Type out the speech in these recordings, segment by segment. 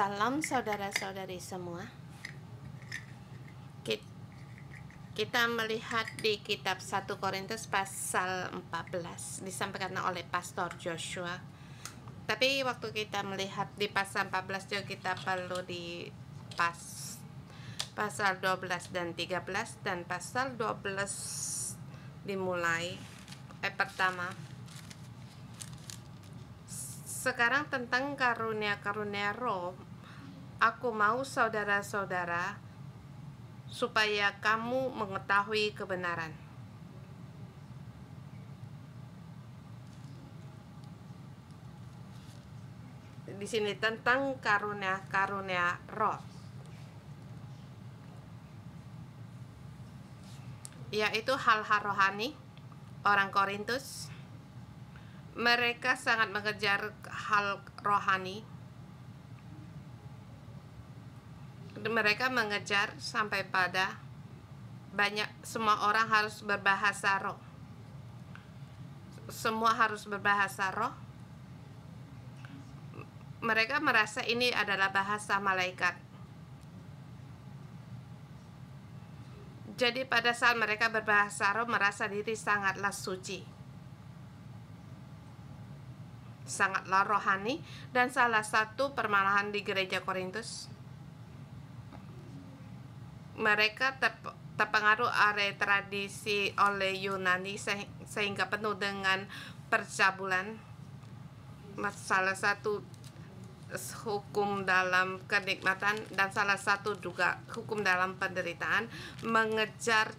Salam saudara-saudari semua. Kita melihat di kitab 1 Korintus pasal 14 disampaikan oleh Pastor Joshua. Tapi waktu kita melihat di pasal 14 juga kita perlu di pasal 12 dan 13, dan pasal 12 dimulai pertama. Sekarang tentang karunia-karunia roh, aku mau saudara-saudara supaya kamu mengetahui kebenaran. Di sini tentang karunia-karunia roh, yaitu hal-hal rohani. Orang Korintus, mereka sangat mengejar hal rohani. Mereka mengejar sampai pada semua orang harus berbahasa roh. Semua harus berbahasa roh. Mereka merasa ini adalah bahasa malaikat. Jadi pada saat mereka berbahasa roh, merasa diri sangatlah suci, sangatlah rohani. Dan salah satu permasalahan di gereja Korintus, mereka terpengaruh oleh tradisi oleh Yunani sehingga penuh dengan percabulan. Salah satu hukum dalam kenikmatan dan salah satu juga hukum dalam penderitaan, mengejar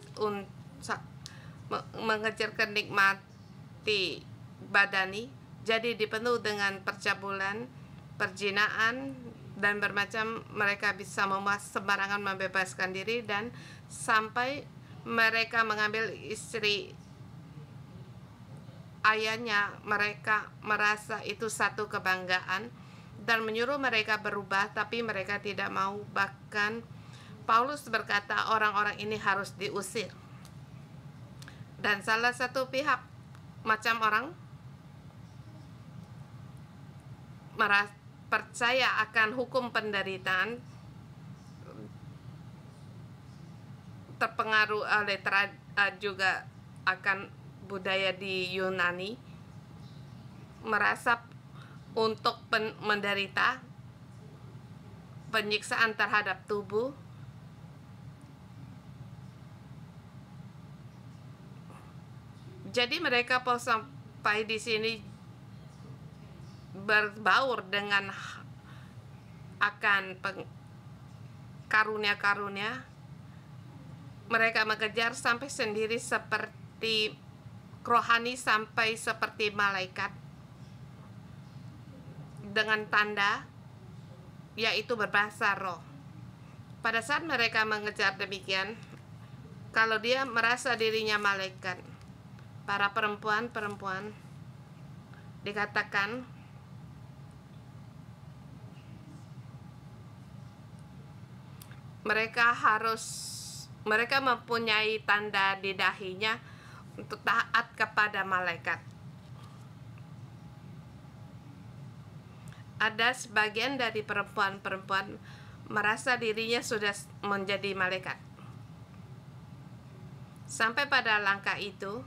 kenikmati badani. Jadi dipenuh dengan percabulan, perzinaan, dan bermacam. Mereka bisa sembarangan membebaskan diri, dan sampai mereka mengambil istri ayahnya. Mereka merasa itu satu kebanggaan dan menyuruh mereka berubah, tapi mereka tidak mau. Bahkan Paulus berkata orang-orang ini harus diusir. Dan salah satu pihak macam orang percaya akan hukum penderitaan, terpengaruh oleh juga akan budaya di Yunani, merasa untuk menderita penyiksaan terhadap tubuh. Jadi mereka sampai di sini berbaur dengan akan karunia-karunia. Mereka mengejar sampai sendiri seperti rohani, sampai seperti malaikat, dengan tanda yaitu berbahasa roh. Pada saat mereka mengejar demikian, kalau dia merasa dirinya malaikat, para perempuan dikatakan mereka mempunyai tanda di dahinya untuk taat kepada malaikat. Ada sebagian dari perempuan merasa dirinya sudah menjadi malaikat. Sampai pada langkah itu,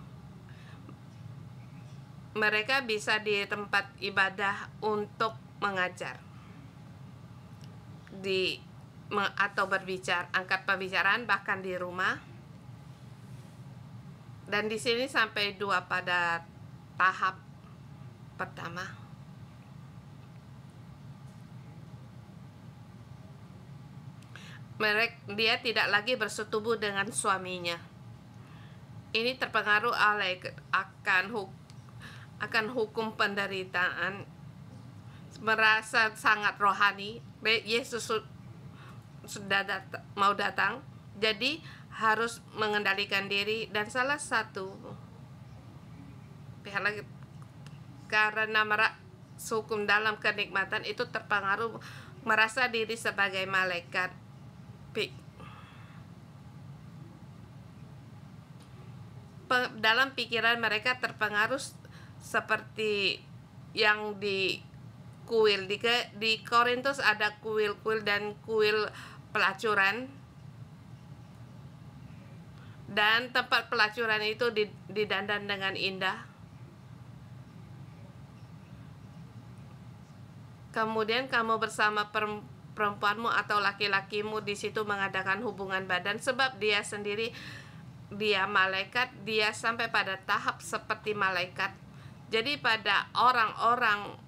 mereka bisa di tempat ibadah untuk mengajar atau berbicara, angkat pembicaraan, bahkan di rumah. Dan di sini sampai dua pada tahap pertama. Dia tidak lagi bersetubuh dengan suaminya. Ini terpengaruh oleh akan hukum penderitaan, merasa sangat rohani. Yesus sudah mau datang, jadi harus mengendalikan diri. Dan salah satu pihak lagi, karena hukum dalam kenikmatan itu terpengaruh, merasa diri sebagai malaikat. Dalam pikiran mereka terpengaruh seperti yang kuil. Di Korintus ada kuil-kuil dan kuil pelacuran. Dan tempat pelacuran itu didandan dengan indah. Kemudian kamu bersama perempuanmu atau laki-lakimu di situ mengadakan hubungan badan, sebab dia sendiri, dia malaikat, dia sampai pada tahap seperti malaikat. Jadi pada orang-orang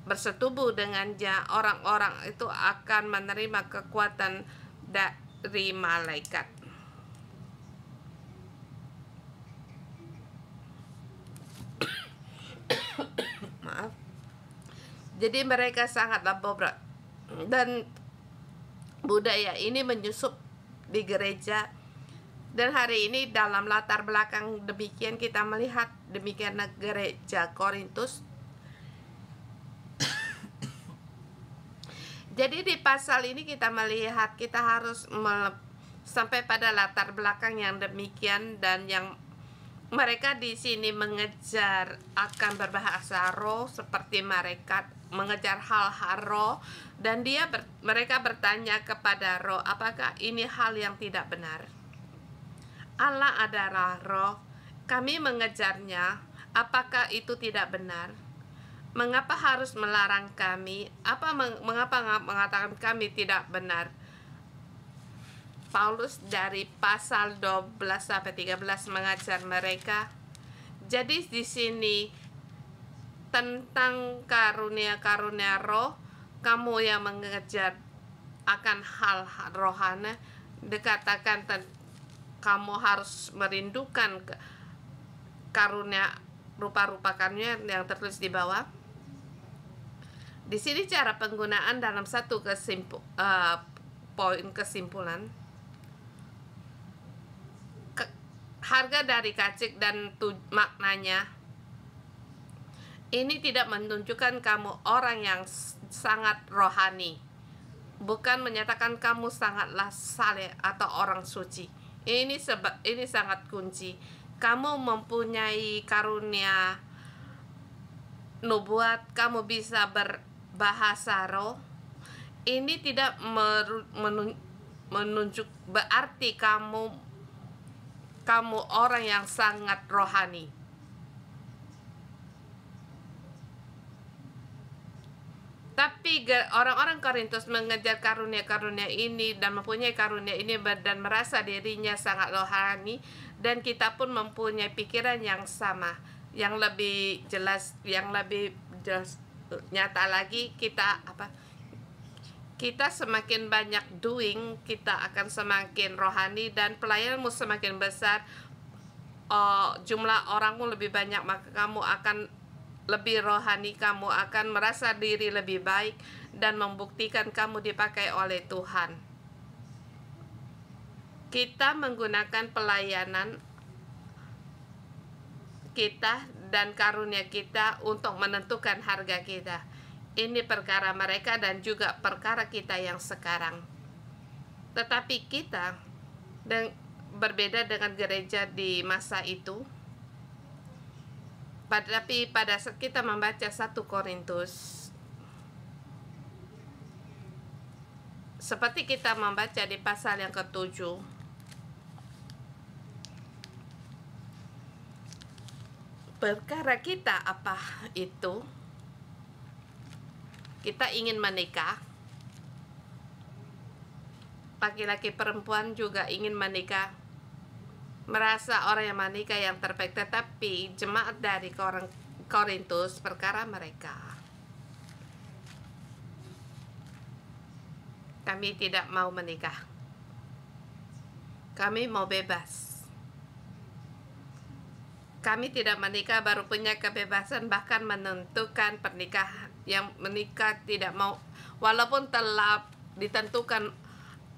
bersetubuh dengannya, orang-orang itu akan menerima kekuatan dari malaikat. Maaf. Jadi mereka sangatlah bobrok, dan budaya ini menyusup di gereja. Dan hari ini dalam latar belakang demikian kita melihat demikian gereja Korintus. Jadi di pasal ini kita melihat kita harus sampai pada latar belakang yang demikian, dan yang mereka di sini mengejar akan berbahasa roh seperti malaikat, mengejar hal-hal roh, dan mereka bertanya kepada roh, apakah ini hal yang tidak benar? Allah adalah roh, kami mengejarnya, apakah itu tidak benar? Mengapa harus melarang kami? Mengapa mengatakan kami tidak benar? Paulus dari pasal 12 sampai 13 mengajar mereka. Jadi di sini tentang karunia-karunia roh, kamu yang mengejar akan hal rohani, dikatakan kamu harus merindukan karunia rupa-rupa karunia yang tertulis di bawah. Di sini cara penggunaan dalam satu poin kesimpulan. Harga dari kacik dan maknanya ini tidak menunjukkan kamu orang yang sangat rohani, bukan menyatakan kamu sangatlah saleh atau orang suci. Ini sangat kunci. Kamu mempunyai karunia nubuat, kamu bisa berbahasa roh. Ini tidak menunjuk berarti kamu orang yang sangat rohani. Tapi orang-orang Korintus mengejar karunia-karunia ini dan mempunyai karunia ini dan merasa dirinya sangat rohani, dan kita pun mempunyai pikiran yang sama, yang lebih jelas nyata lagi. Kita semakin banyak doing, kita akan semakin rohani, dan pelayananmu semakin besar, jumlah orangmu lebih banyak, maka kamu akan lebih rohani, kamu akan merasa diri lebih baik dan membuktikan kamu dipakai oleh Tuhan. Kita menggunakan pelayanan kita dan karunia kita untuk menentukan harga kita. Ini perkara mereka dan juga perkara kita yang sekarang. Tetapi kita berbeda dengan gereja di masa itu. Tapi pada saat kita membaca 1 Korintus, seperti kita membaca di pasal yang ke-7, perkara kita apa itu? Kita ingin menikah. Laki-laki perempuan juga ingin menikah. Merasa orang yang menikah yang terbaik. Tetapi jemaat dari Korintus, perkara mereka, kami tidak mau menikah. Kami mau bebas. Kami tidak menikah, baru punya kebebasan bahkan menentukan pernikahan. Yang menikah tidak mau, walaupun telah ditentukan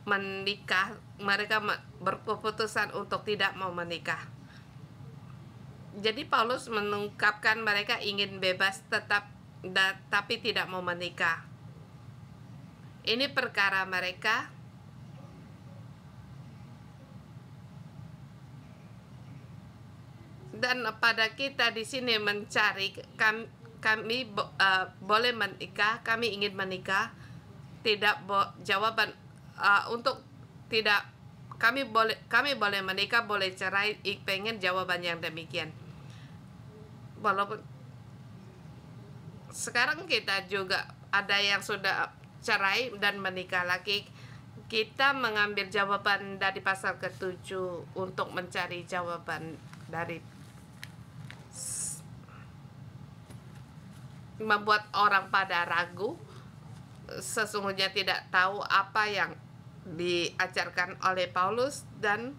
menikah, mereka berkeputusan untuk tidak mau menikah. Jadi Paulus mengungkapkan mereka ingin bebas tapi tidak mau menikah. Ini perkara mereka. Dan pada kita di sini mencari, kami boleh menikah, kami ingin menikah. Tidak jawaban untuk tidak, kami boleh menikah, boleh cerai. Pengen jawaban yang demikian. Walaupun sekarang kita juga ada yang sudah cerai dan menikah lagi. Kita mengambil jawaban dari pasal ke-7 untuk mencari jawaban dari membuat orang pada ragu, sesungguhnya tidak tahu apa yang diajarkan oleh Paulus, dan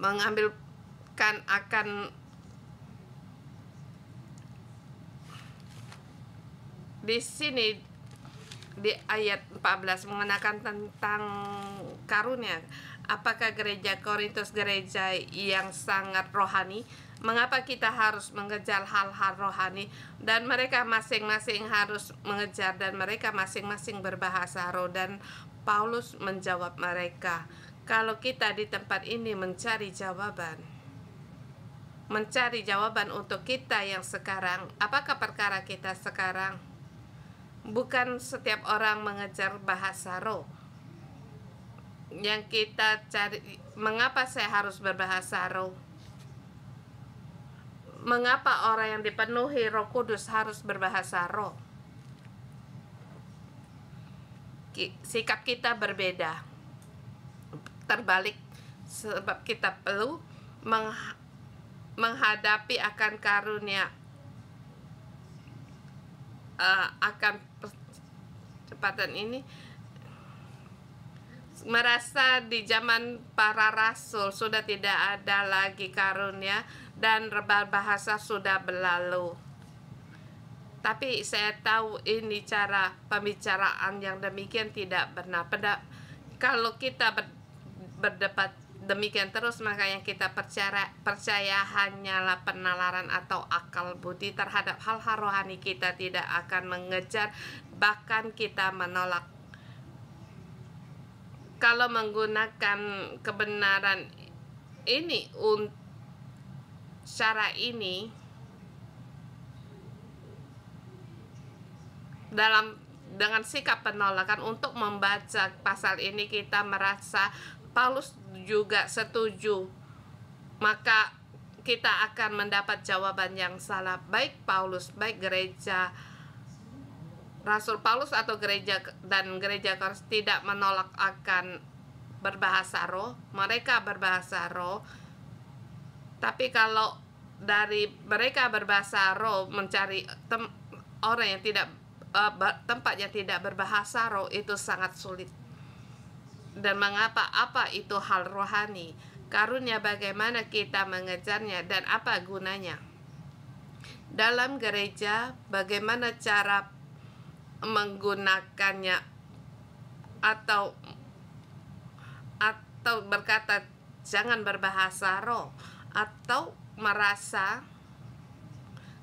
mengambilkan akan di sini di ayat 14 mengenakan tentang karunia. Apakah gereja Korintus gereja yang sangat rohani? Mengapa kita harus mengejar hal-hal rohani? Dan mereka masing-masing harus mengejar, dan mereka masing-masing berbahasa roh. Dan Paulus menjawab mereka, kalau kita di tempat ini mencari jawaban untuk kita yang sekarang, apakah perkara kita sekarang? Bukan setiap orang mengejar bahasa roh. Yang kita cari, mengapa saya harus berbahasa roh? Mengapa orang yang dipenuhi Roh Kudus harus berbahasa roh? Sikap kita berbeda, terbalik, sebab kita perlu menghadapi akan karunia, akan percepatan ini. Merasa di zaman para rasul sudah tidak ada lagi karunia, dan bahasa sudah berlalu. Tapi saya tahu ini cara pembicaraan yang demikian tidak benar. Kalau kita berdebat demikian terus, maka yang kita percaya hanyalah penalaran atau akal budi terhadap hal-hal rohani. Kita tidak akan mengejar, bahkan kita menolak. Kalau menggunakan kebenaran ini cara ini dengan sikap penolakan untuk membaca pasal ini, kita merasa Paulus juga setuju, maka kita akan mendapat jawaban yang salah. Baik Paulus, baik gereja Rasul Paulus atau gereja Korintus tidak menolak akan berbahasa roh. Mereka berbahasa roh. Tapi kalau dari mereka berbahasa roh mencari orang yang tidak tempat yang tidak berbahasa roh, itu sangat sulit. Dan mengapa? Apa itu hal rohani? Karunia bagaimana kita mengejarnya dan apa gunanya? Dalam gereja bagaimana cara menggunakannya, atau berkata jangan berbahasa roh, atau merasa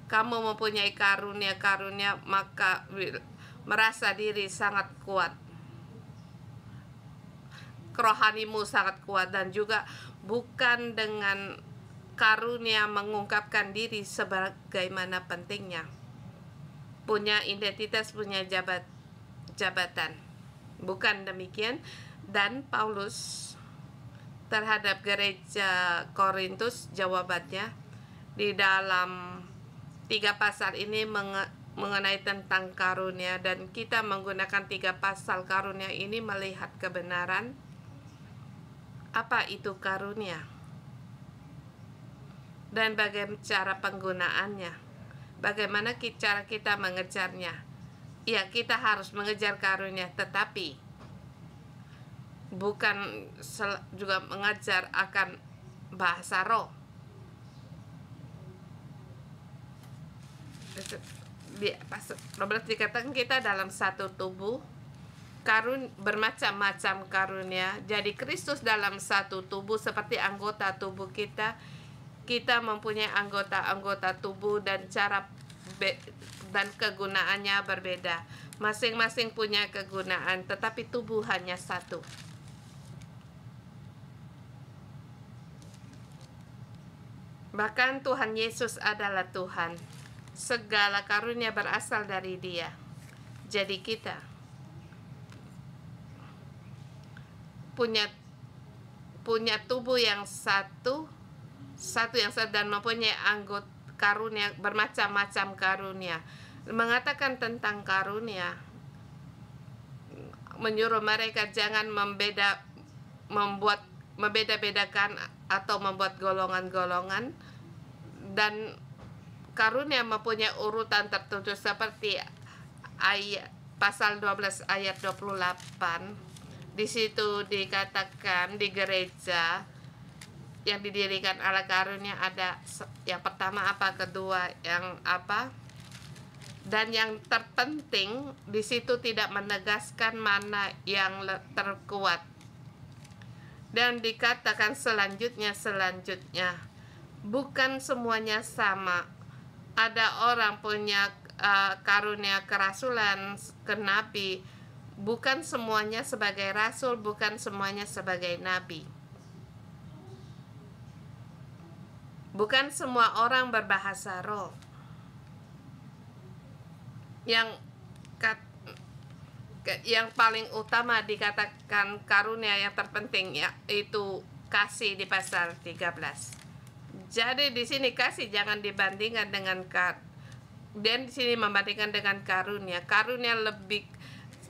kamu mempunyai karunia maka merasa diri sangat kuat, rohanimu sangat kuat, dan juga bukan dengan karunia mengungkapkan diri sebagaimana pentingnya, punya identitas, punya jabatan. Bukan demikian. Dan Paulus terhadap gereja Korintus, jawabannya di dalam 3 pasal ini mengenai tentang karunia, dan kita menggunakan 3 pasal karunia ini melihat kebenaran apa itu karunia dan bagaimana cara penggunaannya, bagaimana cara kita mengejarnya. Ya, kita harus mengejar karunia, tetapi bukan juga mengajar akan bahasa roh. Di pasal 12 dikatakan kita dalam satu tubuh, bermacam-macam karunia. Jadi Kristus dalam satu tubuh seperti anggota tubuh kita. Kita mempunyai anggota-anggota tubuh dan cara dan kegunaannya berbeda. Masing-masing punya kegunaan, tetapi tubuh hanya satu. Bahkan Tuhan Yesus adalah Tuhan. segala karunia berasal dari Dia. Jadi kita punya tubuh yang satu dan mempunyai anggota karunia, bermacam-macam karunia. Mengatakan tentang karunia, menyuruh mereka jangan membeda-bedakan atau membuat golongan-golongan, dan karunia mempunyai urutan tertentu seperti ayat pasal 12 ayat 28. Di situ dikatakan di gereja yang didirikan ala karunia ada yang pertama apa, kedua yang apa, dan yang terpenting di situ tidak menegaskan mana yang terkuat. Dan dikatakan selanjutnya bukan semuanya sama. Ada orang punya karunia kerasulan, kenabi, bukan semuanya sebagai rasul, bukan semuanya sebagai nabi. Bukan semua orang berbahasa roh. Yang paling utama dikatakan karunia yang terpenting yaitu kasih di pasal 13. Jadi di sini kasih jangan dibandingkan dengan dan di sini membandingkan dengan karunia. Karunia lebih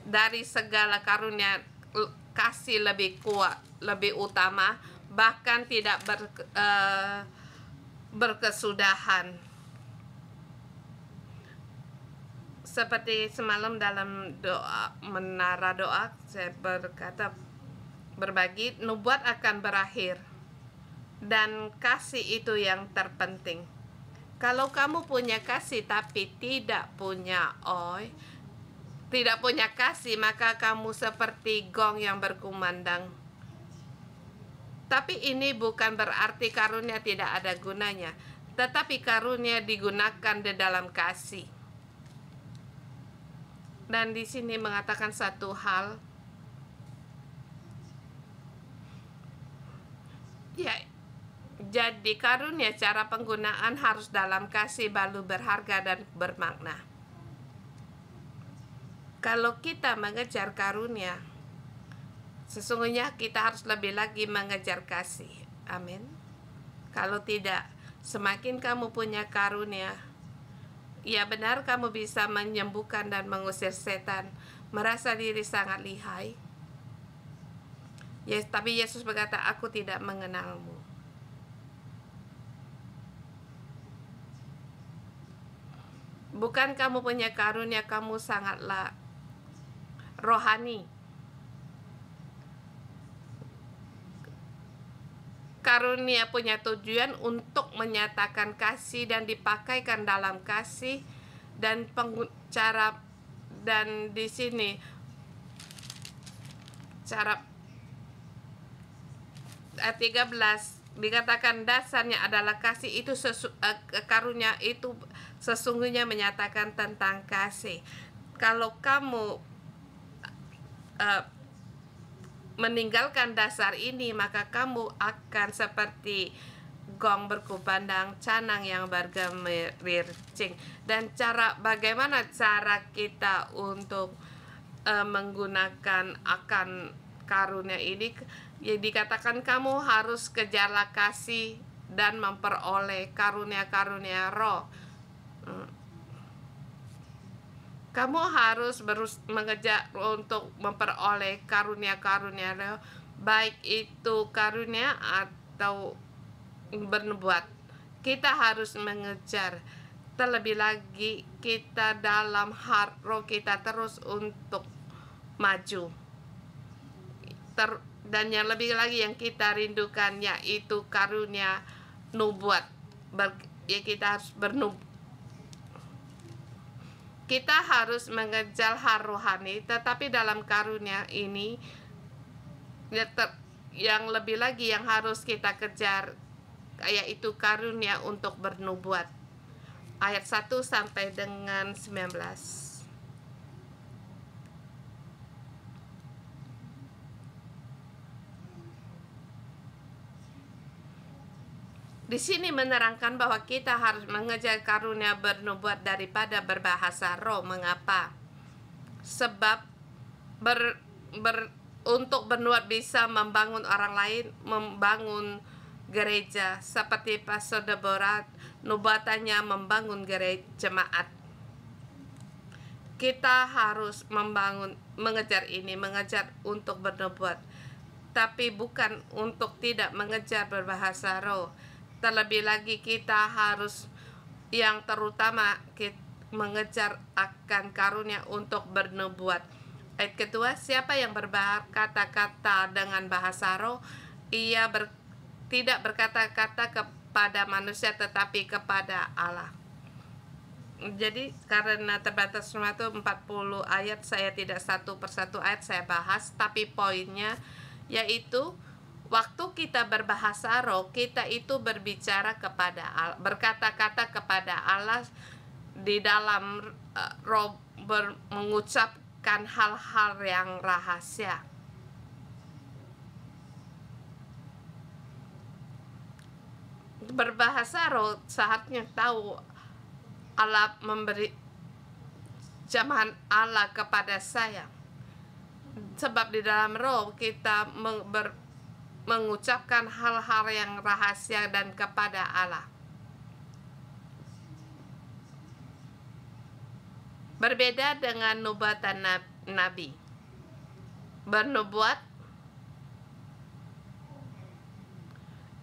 dari segala karunia, kasih lebih kuat, lebih utama, bahkan tidak berkesudahan. Seperti semalam dalam doa, menara doa, saya berbagi, nubuat akan berakhir dan kasih itu yang terpenting. Kalau kamu punya kasih tapi tidak punya kasih, maka kamu seperti gong yang berkumandang. Tapi ini bukan berarti karunia tidak ada gunanya, tetapi karunia digunakan di dalam kasih. Dan di sini mengatakan satu hal, ya, jadi karunia cara penggunaan harus dalam kasih, baru berharga dan bermakna. Kalau kita mengejar karunia, sesungguhnya kita harus lebih lagi mengejar kasih. Amin. Kalau tidak, semakin kamu punya karunia, ya benar kamu bisa menyembuhkan dan mengusir setan, merasa diri sangat lihai. Yes, tapi Yesus berkata, aku tidak mengenalmu. Bukan kamu punya karunia, kamu sangatlah rohani. Karunia punya tujuan untuk menyatakan kasih dan dipakaikan dalam kasih, dan cara, dan di sini cara 13 dikatakan dasarnya adalah kasih. Itu karunia itu sesungguhnya menyatakan tentang kasih. Kalau kamu meninggalkan dasar ini, maka kamu akan seperti gong berkumandang, canang yang bergemericing. Dan bagaimana cara kita untuk menggunakan akan karunia ini? Ya, dikatakan kamu harus kejarlah kasih dan memperoleh karunia-karunia roh. Kamu harus mengejar untuk memperoleh karunia-karunia roh, baik itu karunia atau bernubuat. Kita harus mengejar. Terlebih lagi kita dalam heart roh kita terus untuk maju. Dan yang lebih lagi yang kita rindukan yaitu karunia nubuat. Kita harus kita harus mengejar hal rohani, tetapi dalam karunia ini yang lebih lagi yang harus kita kejar yaitu karunia untuk bernubuat. Ayat 1 sampai dengan 19. Di sini menerangkan bahwa kita harus mengejar karunia bernubuat daripada berbahasa roh. Mengapa? Sebab untuk bernubuat bisa membangun orang lain, membangun gereja, seperti Pastor Deborah, nubuatannya membangun gereja jemaat. Kita harus mengejar untuk bernubuat, tapi bukan untuk tidak mengejar berbahasa roh. Terlebih lagi kita harus yang terutama mengejar akan karunia untuk bernubuat. Ayat kedua, siapa yang berkata-kata dengan bahasa roh, ia tidak berkata-kata kepada manusia tetapi kepada Allah. Jadi karena terbatas waktu 40 ayat, saya tidak satu persatu ayat saya bahas, tapi poinnya yaitu waktu kita berbahasa roh, kita itu berbicara kepada Allah, berkata-kata kepada Allah di dalam roh, mengucapkan hal-hal yang rahasia. Berbahasa roh saatnya tahu Allah memberi jamahan Allah kepada saya. Sebab di dalam roh kita mengucapkan hal-hal yang rahasia dan kepada Allah. Berbeda dengan nubuatan nabi. Bernubuat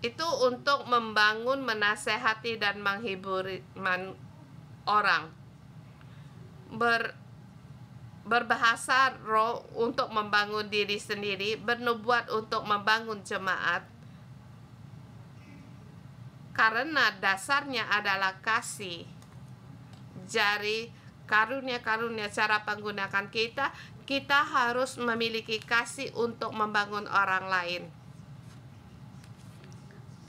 itu untuk membangun, menasehati dan menghibur orang. Berbahasa roh untuk membangun diri sendiri, bernubuat untuk membangun jemaat. Karena dasarnya adalah kasih. Jadi karunia-karunia cara menggunakan kita harus memiliki kasih untuk membangun orang lain.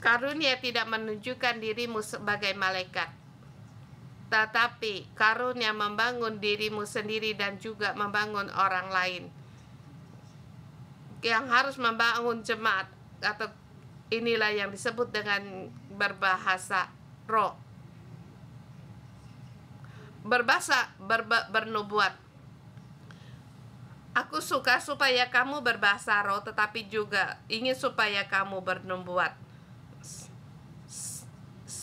Karunia tidak menunjukkan dirimu sebagai malaikat, tetapi karunia membangun dirimu sendiri dan juga membangun orang lain. Yang harus membangun jemaat, atau inilah yang disebut dengan berbahasa roh. Bernubuat. Aku suka supaya kamu berbahasa roh, tetapi juga ingin supaya kamu bernubuat.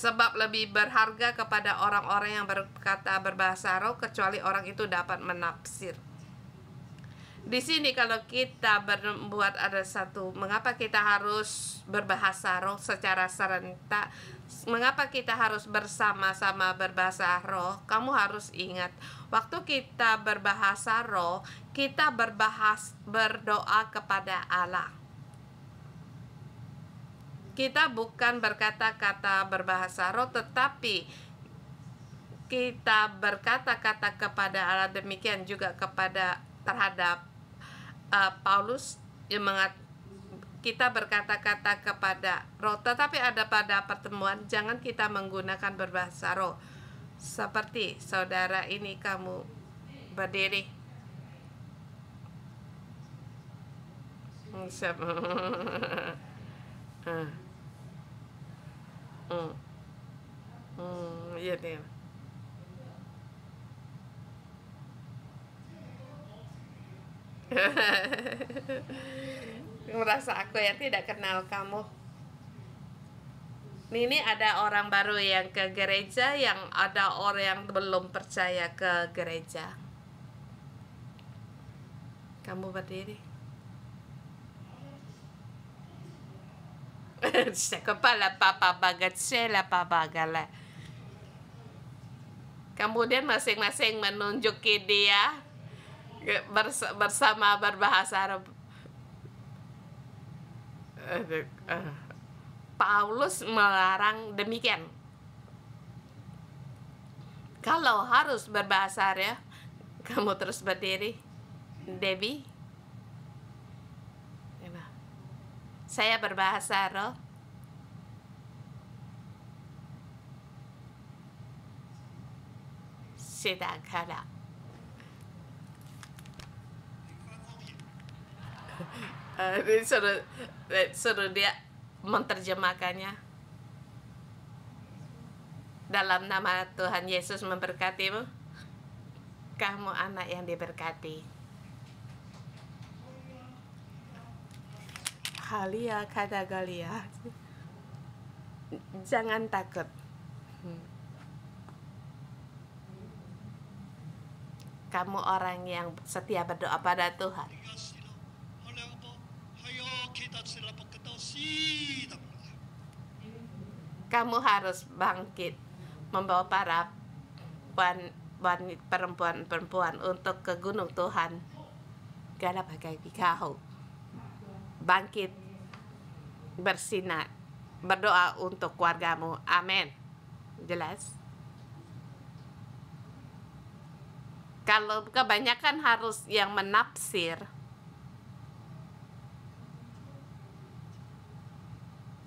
Sebab lebih berharga kepada orang-orang yang berkata berbahasa roh, kecuali orang itu dapat menafsir. Di sini kalau kita berbuat ada satu, mengapa kita harus berbahasa roh secara serentak? Mengapa kita harus bersama-sama berbahasa roh? Kamu harus ingat, waktu kita berbahasa roh, kita berdoa kepada Allah. Kita bukan berkata-kata berbahasa roh, tetapi kita berkata-kata kepada Allah. Demikian juga terhadap Paulus yang kita berkata-kata kepada roh, tetapi ada pada pertemuan jangan kita menggunakan berbahasa roh. Seperti saudara ini, kamu berdiri. Iya deh. Merasa aku yang tidak kenal kamu. Ini ada orang baru yang ke gereja, yang ada orang yang belum percaya ke gereja. Kamu berdiri. Kepala papa bagat sela papagala. Kemudian masing-masing menunjuki dia bersama berbahasa Arab. Paulus melarang demikian. Kalau harus berbahasa Arab, kamu terus berdiri. Debbie, saya berbahasa roh. Tidak ada. Suruh dia menerjemahkannya. Dalam nama Tuhan Yesus memberkatimu. Kamu anak yang diberkati. Halia kata Galia. Jangan takut. Kamu orang yang setia berdoa pada Tuhan. Kamu harus bangkit membawa para perempuan-perempuan untuk ke gunung Tuhan. Gala bagai kau. Bangkit, bersinar, berdoa untuk keluargamu. Amin. Jelas? Kalau kebanyakan harus yang menafsir,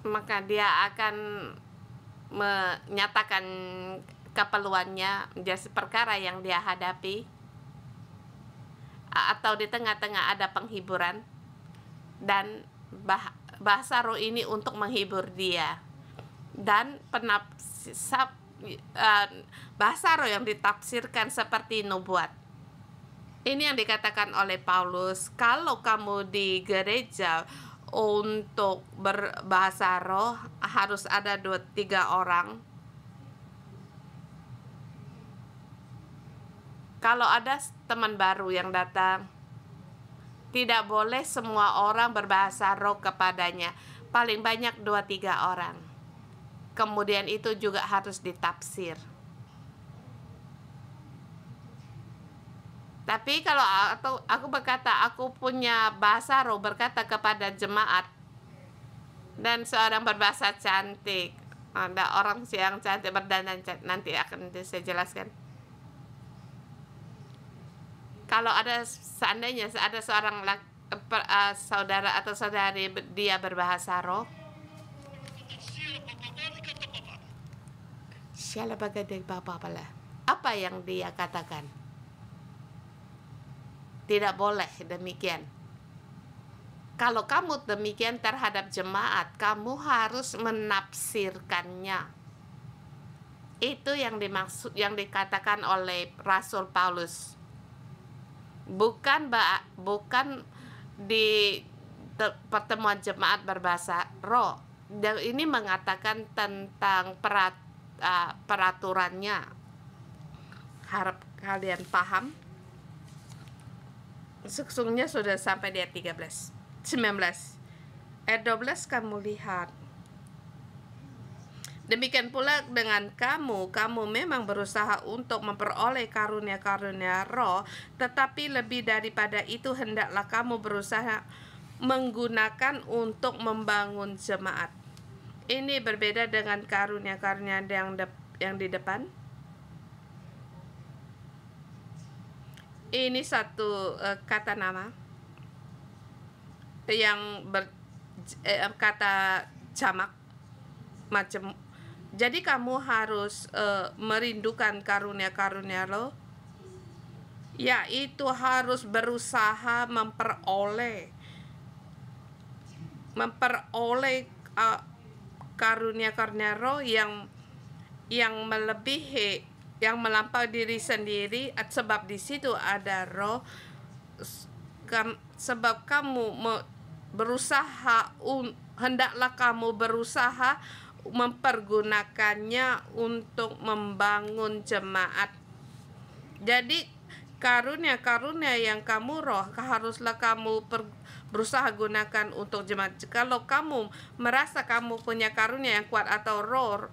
maka dia akan menyatakan keperluannya menjadi perkara yang dia hadapi, atau di tengah-tengah ada penghiburan, dan bahasa roh ini untuk menghibur dia, dan bahasa roh yang ditafsirkan seperti nubuat. Ini yang dikatakan oleh Paulus, kalau kamu di gereja untuk berbahasa roh harus ada 2-3 orang. Kalau ada teman baru yang datang, tidak boleh semua orang berbahasa roh kepadanya, paling banyak 2-3 orang. Kemudian itu juga harus ditafsir. Tapi kalau aku berkata, aku punya bahasa roh berkata kepada jemaat, dan seorang berbahasa cantik, ada orang yang cantik berdandan, nanti akan saya jelaskan. Kalau seandainya ada seorang saudara atau saudari dia berbahasa roh, apa yang dia katakan? Tidak boleh demikian. Kalau kamu demikian terhadap jemaat, kamu harus menafsirkannya. Itu yang dimaksud, yang dikatakan oleh Rasul Paulus. Bukan di pertemuan jemaat berbahasa roh. Dan ini mengatakan tentang peraturannya. Harap kalian paham. Sesungguhnya sudah sampai di ayat 19. Ayat 12 kamu lihat. Demikian pula dengan kamu memang berusaha untuk memperoleh karunia-karunia roh, tetapi lebih daripada itu hendaklah kamu berusaha menggunakan untuk membangun jemaat. Ini berbeda dengan karunia-karunia yang di depan. Ini satu kata nama yang kata jamak macam. Jadi kamu harus merindukan karunia-karunia roh, yaitu harus berusaha memperoleh karunia-karunia roh yang melebihi, yang melampaui diri sendiri, sebab di situ ada roh. Sebab kamu berusaha, hendaklah kamu berusaha mempergunakannya untuk membangun jemaat. Jadi karunia-karunia yang kamu roh haruslah kamu berusaha gunakan untuk jemaat. Kalau kamu merasa kamu punya karunia yang kuat atau roh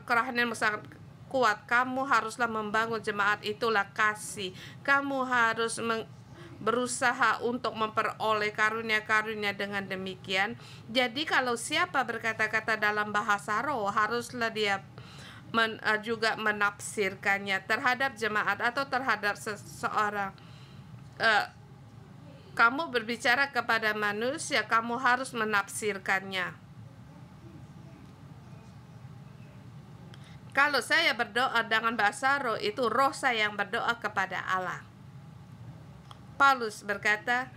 kerohanian sangat kuat, kamu haruslah membangun jemaat. Itulah kasih. Kamu harus berusaha untuk memperoleh karunia-karunia dengan demikian. Jadi kalau siapa berkata-kata dalam bahasa roh, haruslah dia juga menafsirkannya terhadap jemaat atau terhadap seseorang. Kamu berbicara kepada manusia, kamu harus menafsirkannya. Kalau saya berdoa dengan bahasa roh, itu roh saya yang berdoa kepada Allah. Paulus berkata,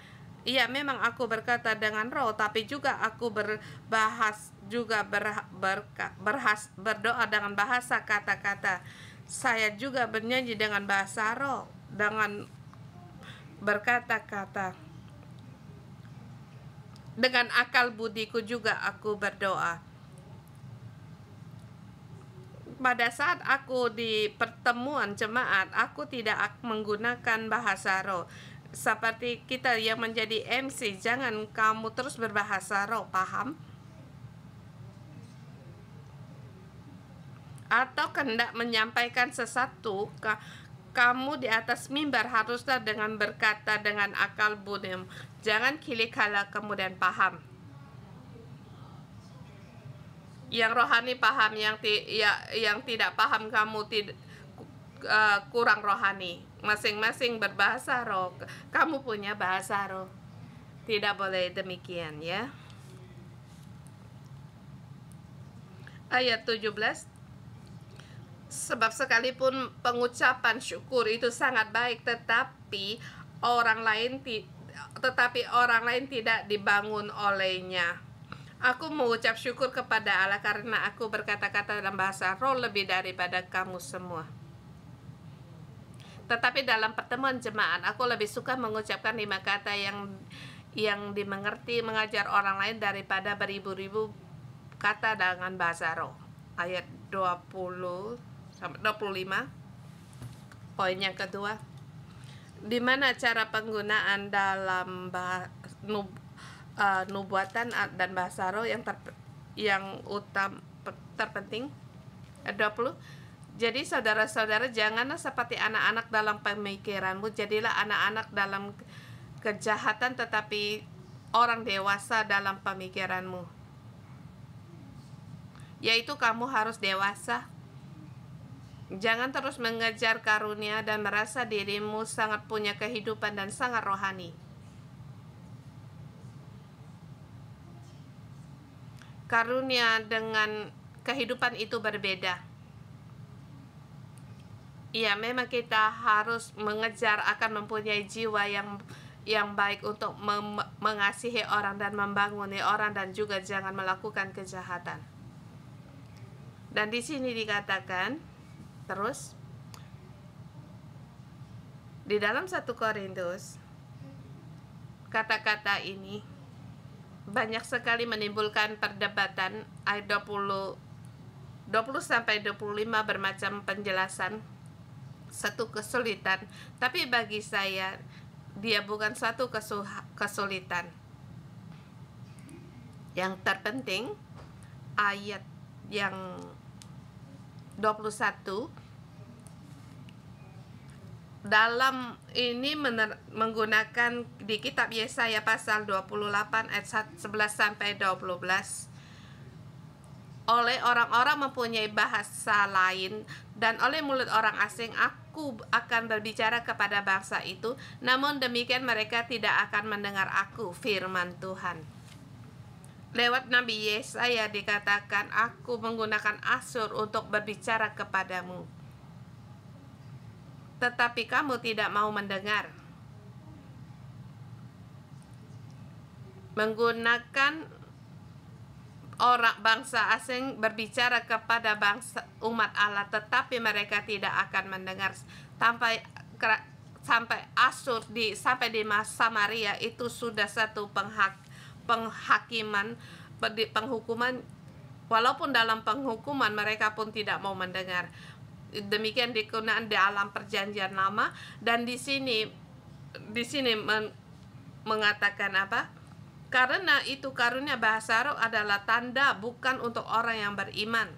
Iya, memang aku berkata dengan roh, tapi juga aku berdoa dengan bahasa kata-kata. Saya juga bernyanyi dengan bahasa roh, dengan berkata-kata. Dengan akal budiku juga aku berdoa. Pada saat aku di pertemuan jemaat, aku tidak menggunakan bahasa roh. Seperti kita yang menjadi MC, jangan kamu terus berbahasa roh, paham? Atau hendak menyampaikan sesuatu, kamu di atas mimbar haruslah dengan berkata dengan akal budimu. Jangan kala kemudian paham. Yang rohani paham, yang tidak paham kamu kurang rohani. Masing-masing berbahasa roh. Kamu punya bahasa roh. Tidak boleh demikian, ya. Ayat 17. Sebab sekalipun pengucapan syukur itu sangat baik, tetapi orang lain tidak dibangun olehnya. Aku mengucap syukur kepada Allah karena aku berkata-kata dalam bahasa roh lebih daripada kamu semua. Tetapi dalam pertemuan jemaat, aku lebih suka mengucapkan 5 kata yang dimengerti mengajar orang lain daripada beribu-ribu kata dengan bahasa roh. Ayat 20 sampai 25. Poin yang kedua, di mana cara penggunaan dalam nubuatan dan bahasa roh yang terpenting. 20. Jadi saudara-saudara, janganlah seperti anak-anak dalam pemikiranmu, jadilah anak-anak dalam kejahatan, tetapi orang dewasa dalam pemikiranmu. Yaitu kamu harus dewasa. Jangan terus mengejar karunia dan merasa dirimu sangat punya kehidupan dan sangat rohani. Karunia dengan kehidupan itu berbeda. Ya, memang kita harus mengejar akan mempunyai jiwa yang baik untuk mengasihi orang dan membanguni orang, dan juga jangan melakukan kejahatan. Dan di sini dikatakan terus di dalam 1 Korintus, kata-kata ini banyak sekali menimbulkan perdebatan. Ayat 20 sampai 25 bermacam penjelasan, satu kesulitan, tapi bagi saya dia bukan suatu kesulitan. Yang terpenting ayat yang 21 dalam ini menggunakan di kitab Yesaya pasal 28 ayat 11 sampai 12. Oleh orang-orang mempunyai bahasa lain dan oleh mulut orang asing aku akan berbicara kepada bangsa itu, namun demikian mereka tidak akan mendengar aku, firman Tuhan. Lewat Nabi Yesaya dikatakan, aku menggunakan Asyur untuk berbicara kepadamu, tetapi kamu tidak mau mendengar. Menggunakan orang bangsa asing berbicara kepada bangsa umat Allah, tetapi mereka tidak akan mendengar. Sampai Asyur sampai di Samaria itu sudah satu penghukuman, walaupun dalam penghukuman mereka pun tidak mau mendengar. Demikian digunakan dalam perjanjian lama, dan di sini mengatakan apa? Karena itu karunia bahasa roh adalah tanda bukan untuk orang yang beriman,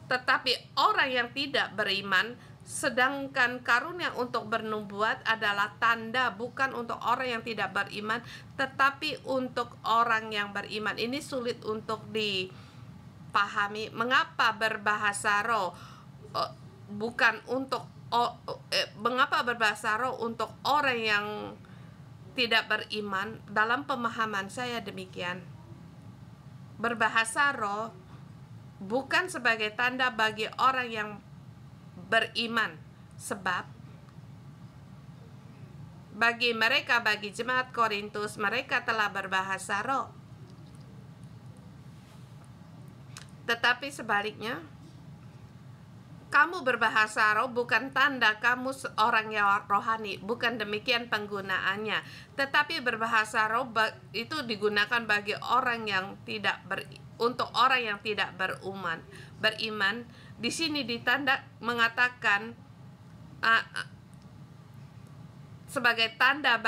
tetapi orang yang tidak beriman. Sedangkan karunia untuk bernubuat adalah tanda bukan untuk orang yang tidak beriman, tetapi untuk orang yang beriman. Ini sulit untuk dipahami. Mengapa berbahasa roh mengapa berbahasa roh untuk orang yang tidak beriman? Dalam pemahaman saya demikian. Berbahasa roh bukan sebagai tanda bagi orang yang beriman, sebab bagi jemaat Korintus, mereka telah berbahasa roh. Tetapi sebaliknya, kamu berbahasa roh bukan tanda kamu seorang yang rohani, bukan demikian penggunaannya. Tetapi berbahasa roh itu digunakan bagi orang yang tidak untuk orang yang tidak beriman. Di sini ditanda mengatakan sebagai tanda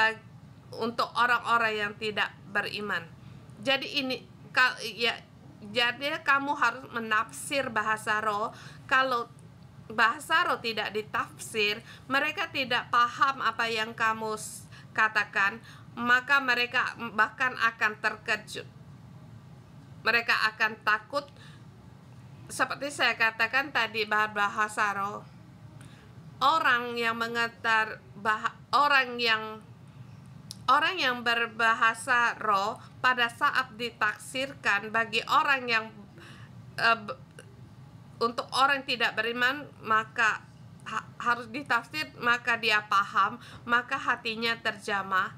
untuk orang-orang yang tidak beriman. Jadi jadi kamu harus menafsir bahasa roh. Kalau bahasa roh tidak ditafsir, mereka tidak paham apa yang kamu katakan, maka mereka bahkan akan terkejut. Mereka akan takut. Seperti saya katakan tadi, bahasa roh, orang yang berbahasa roh pada saat ditafsirkan bagi orang yang untuk orang tidak beriman, maka harus ditafsir, maka dia paham, maka hatinya terjamah.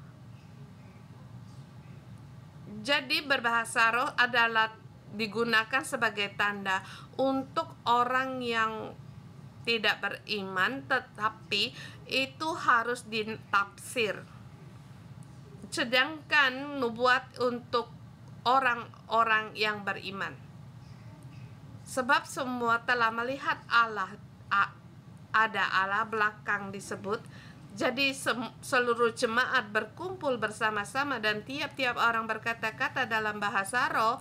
Jadi berbahasa roh adalah digunakan sebagai tanda untuk orang yang tidak beriman, tetapi itu harus ditafsir. Sedangkan nubuat untuk orang-orang yang beriman. Sebab semua telah melihat Allah, ada Allah belakang disebut. Jadi seluruh jemaat berkumpul bersama-sama dan tiap-tiap orang berkata-kata dalam bahasa roh.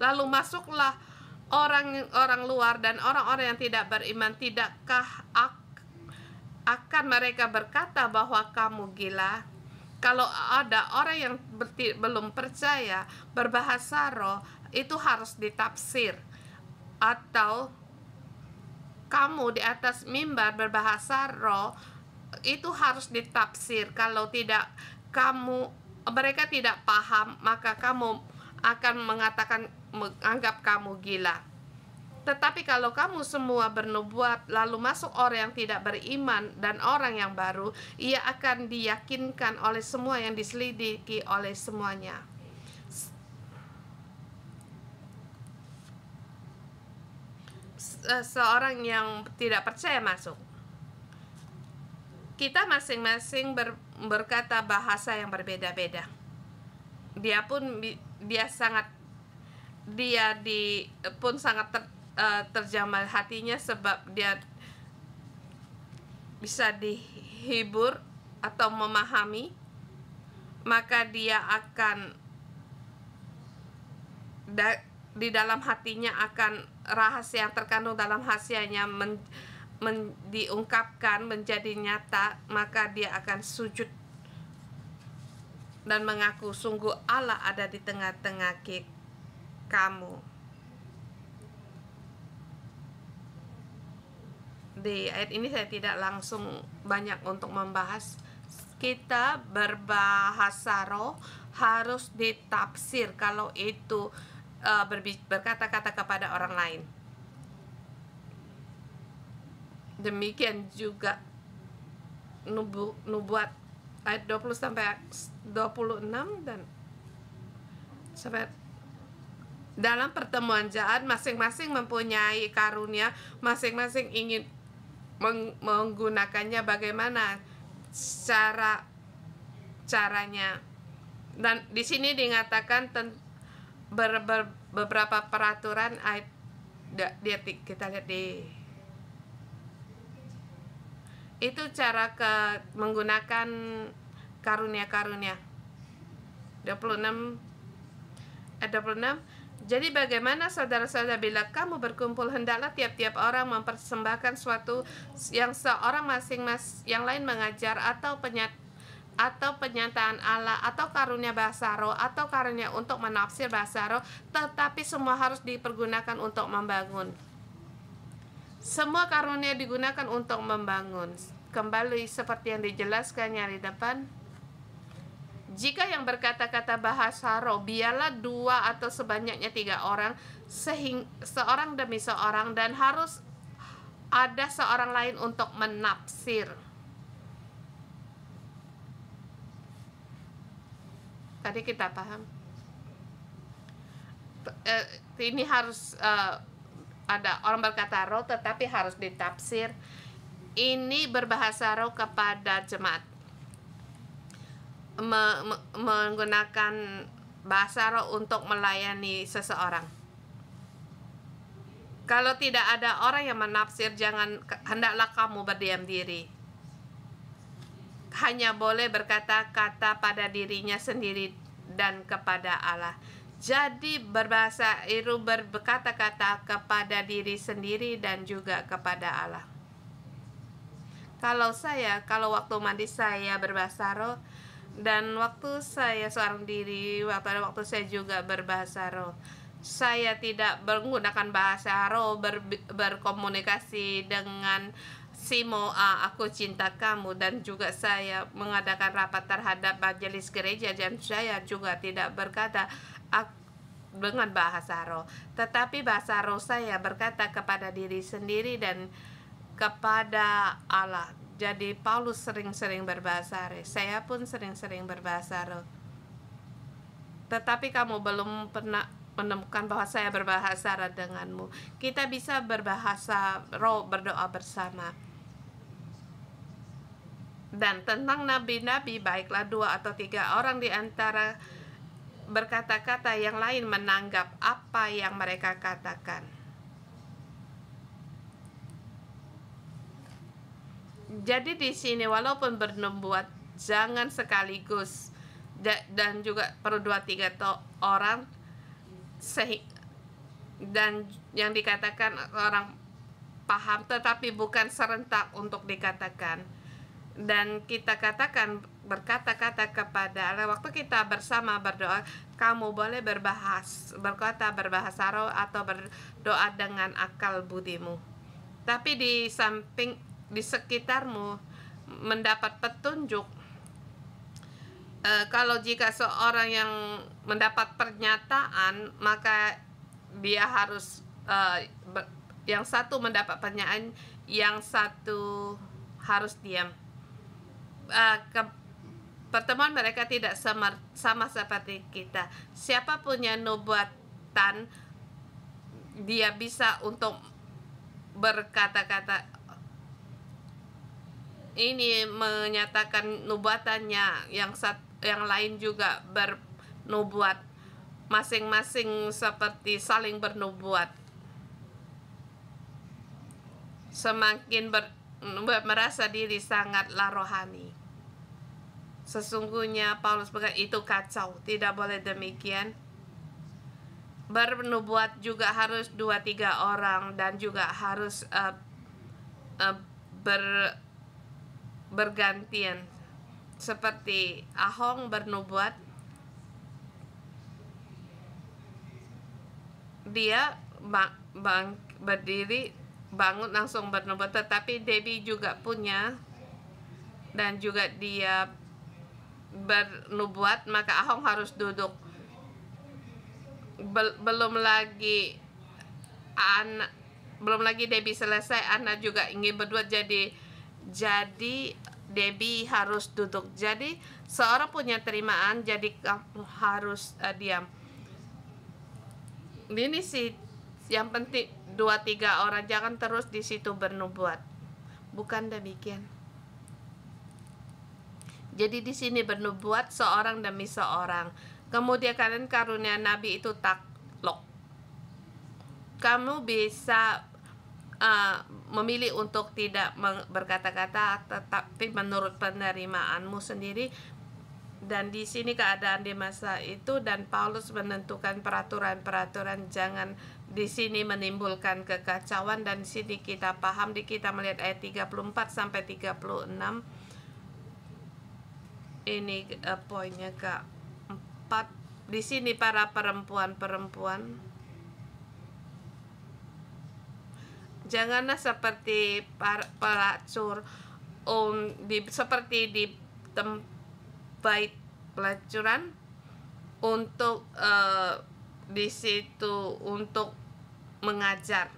Lalu masuklah orang luar dan orang-orang yang tidak beriman. Tidakkah akan mereka berkata bahwa kamu gila? Kalau ada orang yang belum percaya berbahasa roh, itu harus ditafsir. Atau kamu di atas mimbar berbahasa roh, itu harus ditafsir. Kalau tidak, mereka tidak paham, maka kamu akan menganggap kamu gila. Tetapi kalau kamu semua bernubuat, lalu masuk orang yang tidak beriman dan orang yang baru, ia akan diyakinkan oleh semua yang diselidiki oleh semuanya. Seorang yang tidak percaya masuk, kita masing-masing berkata bahasa yang berbeda-beda. Dia pun sangat terjamah hatinya, sebab dia bisa dihibur atau memahami, maka dia akan di dalam hatinya akan rahasia yang terkandung dalam hasianya diungkapkan menjadi nyata, maka dia akan sujud dan mengaku sungguh Allah ada di tengah-tengah kamu. Di ayat ini saya tidak langsung banyak untuk membahas. Kita berbahasa roh harus ditafsir kalau itu berkata-kata kepada orang lain. Demikian juga nubuat ayat 20 sampai 26 dan sampai dalam pertemuan jahat masing-masing mempunyai karunia, masing-masing ingin menggunakannya bagaimana caranya. Dan di sini dikatakan beberapa peraturan ayat kita lihat itu cara menggunakan karunia-karunia 26 ayat 26. Jadi bagaimana saudara-saudara, bila kamu berkumpul, hendaklah tiap-tiap orang mempersembahkan suatu yang seorang masing-masing yang lain mengajar atau penyataan Allah atau karunia bahasa roh atau karunia untuk menafsir bahasa roh, tetapi semua harus dipergunakan untuk membangun. Semua karunia digunakan untuk membangun. Kembali seperti yang dijelaskannya di depan. Jika yang berkata-kata bahasa roh, biarlah 2 atau sebanyaknya 3 orang, seorang demi seorang, dan harus ada seorang lain untuk menafsir. Tadi kita paham. Ini harus ada orang berkata roh, tetapi harus ditafsir. Ini berbahasa roh kepada jemaat, menggunakan bahasa roh untuk melayani seseorang. Kalau tidak ada orang yang menafsir, hendaklah kamu berdiam diri. Hanya boleh berkata-kata pada dirinya sendiri dan kepada Allah. Jadi berbahasa roh berkata-kata kepada diri sendiri dan juga kepada Allah. Kalau waktu mandi saya berbahasa roh, dan waktu saya seorang diri, waktu saya juga berbahasa roh. Saya tidak menggunakan bahasa roh berkomunikasi dengan Simo, aku cinta kamu, dan juga saya mengadakan rapat terhadap majelis gereja, dan saya juga tidak berkata dengan bahasa roh, tetapi bahasa roh saya berkata kepada diri sendiri dan kepada Allah. Jadi Paulus sering-sering berbahasa roh, saya pun sering-sering berbahasa roh. Tetapi kamu belum pernah menemukan bahwa saya berbahasa roh denganmu. Kita bisa berbahasa roh, berdoa bersama. Dan tentang nabi-nabi, baiklah 2 atau 3 orang di antara berkata-kata, yang lain menanggap apa yang mereka katakan. Jadi di sini walaupun bernubuat, jangan sekaligus, dan juga perlu 2-3 orang, dan yang dikatakan orang paham, tetapi bukan serentak untuk dikatakan. Dan kita katakan berkata-kata kepada Allah. Waktu kita bersama berdoa, kamu boleh berkata berbahasa roh atau berdoa dengan akal budimu. Tapi di sekitarmu mendapat petunjuk. Kalau jika seorang yang mendapat pernyataan, maka dia harus yang satu mendapat pernyataan, yang satu harus diam. Pertemuan mereka tidak sama seperti kita. Siapa punya nubuatan, dia bisa untuk berkata-kata ini, menyatakan nubuatannya, yang lain juga bernubuat, masing-masing seperti saling bernubuat. Semakin merasa diri sangatlah rohani. Sesungguhnya Paulus berkata itu kacau, tidak boleh demikian. Bernubuat juga harus 2-3 orang, dan juga harus bergantian. Seperti Ahong bernubuat, dia berdiri, bangun langsung bernubuat. Tetapi Debbie juga punya, dan juga dia bernubuat, maka Ahong harus duduk. Belum lagi Debbie selesai, Anna juga ingin berdua, jadi Debbie harus duduk. Jadi seorang punya terimaan, jadi kamu harus diam. Ini sih yang penting, 2-3 orang, jangan terus di situ bernubuat. Bukan demikian. Jadi di sini bernubuat seorang demi seorang. Kemudian kalian karunia nabi itu takluk. Kamu bisa memilih untuk tidak berkata-kata, tetapi menurut penerimaanmu sendiri. Dan di sini keadaan di masa itu, dan Paulus menentukan peraturan-peraturan, jangan di sini menimbulkan kekacauan. Dan di sini kita paham, kita melihat ayat 34 sampai 36. Ini poinnya keempat. Di sini para perempuan-perempuan, janganlah seperti pelacur, seperti di tempat pelacuran, untuk di situ untuk mengajar.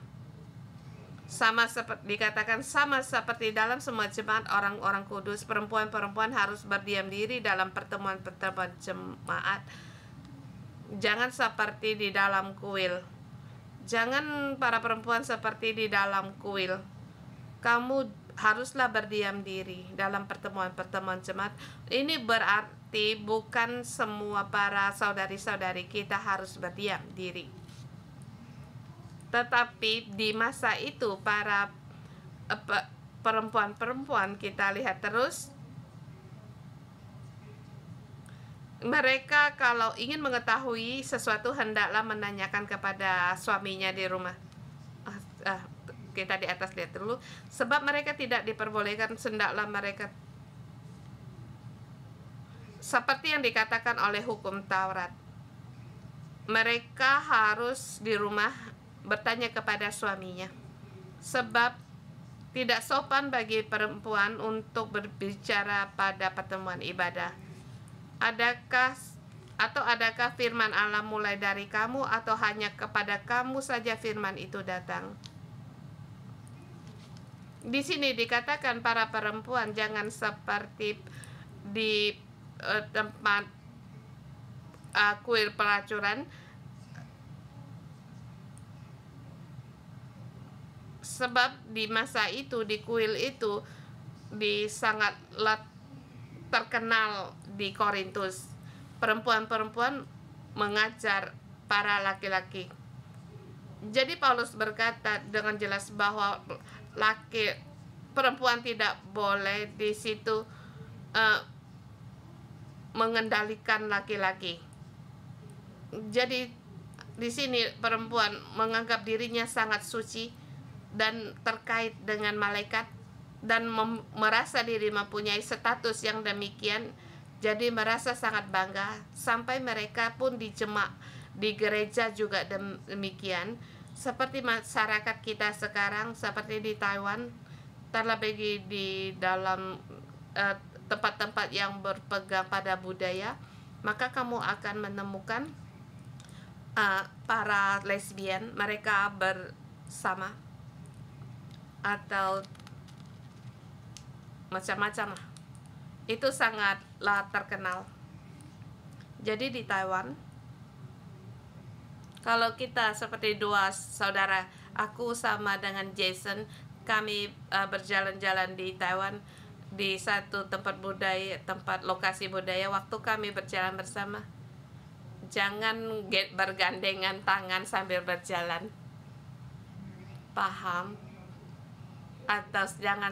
sama seperti dikatakan sama seperti dalam semua jemaat orang-orang kudus, perempuan-perempuan harus berdiam diri dalam pertemuan-pertemuan jemaat. Jangan seperti di dalam kuil. Jangan para perempuan seperti di dalam kuil. Kamu haruslah berdiam diri dalam pertemuan-pertemuan jemaat. Ini berarti bukan semua para saudari-saudari kita harus berdiam diri. Tetapi di masa itu para perempuan-perempuan, kita lihat terus, mereka kalau ingin mengetahui sesuatu hendaklah menanyakan kepada suaminya di rumah. Kita di atas lihat dulu, sebab mereka tidak diperbolehkan, hendaklah mereka seperti yang dikatakan oleh hukum Taurat. Mereka harus di rumah bertanya kepada suaminya, sebab tidak sopan bagi perempuan untuk berbicara pada pertemuan ibadah. Adakah firman Allah mulai dari kamu, atau hanya kepada kamu saja firman itu datang? Di sini dikatakan para perempuan jangan seperti di tempat kuil pelacuran, sebab di masa itu di kuil itu sangat terkenal di Korintus. Perempuan-perempuan mengajar para laki-laki. Jadi Paulus berkata dengan jelas bahwa perempuan tidak boleh di situ mengendalikan laki-laki. Jadi di sini perempuan menganggap dirinya sangat suci dan terkait dengan malaikat, dan merasa diri mempunyai status yang demikian, jadi merasa sangat bangga. Sampai mereka pun di gereja juga demikian, seperti masyarakat kita sekarang, seperti di Taiwan, terlebih di dalam tempat-tempat yang berpegang pada budaya, maka kamu akan menemukan para lesbian, mereka bersama atau macam-macam lah. Itu sangatlah terkenal. Jadi di Taiwan, kalau kita seperti dua saudara, aku sama dengan Jason, kami berjalan-jalan di Taiwan di satu tempat lokasi budaya. Waktu kami berjalan bersama, jangan bergandengan tangan sambil berjalan, paham? Atau jangan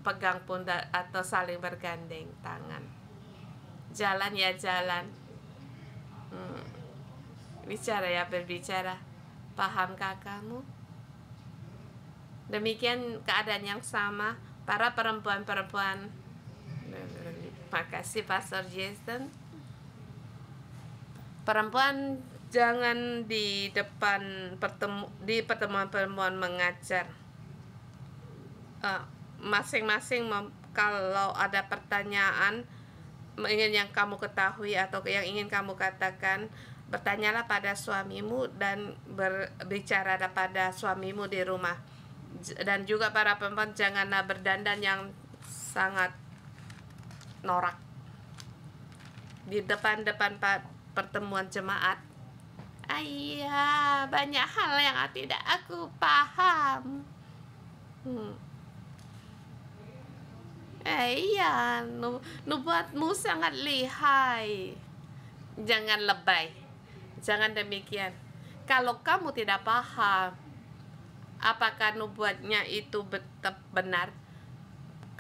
pegang pundak atau saling bergandeng tangan. Jalan ya jalan, bicara ya berbicara. Pahamkah kamu? Demikian keadaan yang sama para perempuan-perempuan. Makasih Pastor Jason. Perempuan jangan di depan pertemuan-pertemuan mengajar. Masing-masing kalau ada pertanyaan ingin yang kamu ketahui atau yang ingin kamu katakan, bertanyalah pada suamimu dan berbicara pada suamimu di rumah. Dan juga para perempuan janganlah berdandan yang sangat norak di depan pertemuan jemaat. Iya, banyak hal yang tidak aku paham. Iya, nubuatmu sangat lihai. Jangan lebay, jangan demikian. Kalau kamu tidak paham apakah nubuatnya itu benar,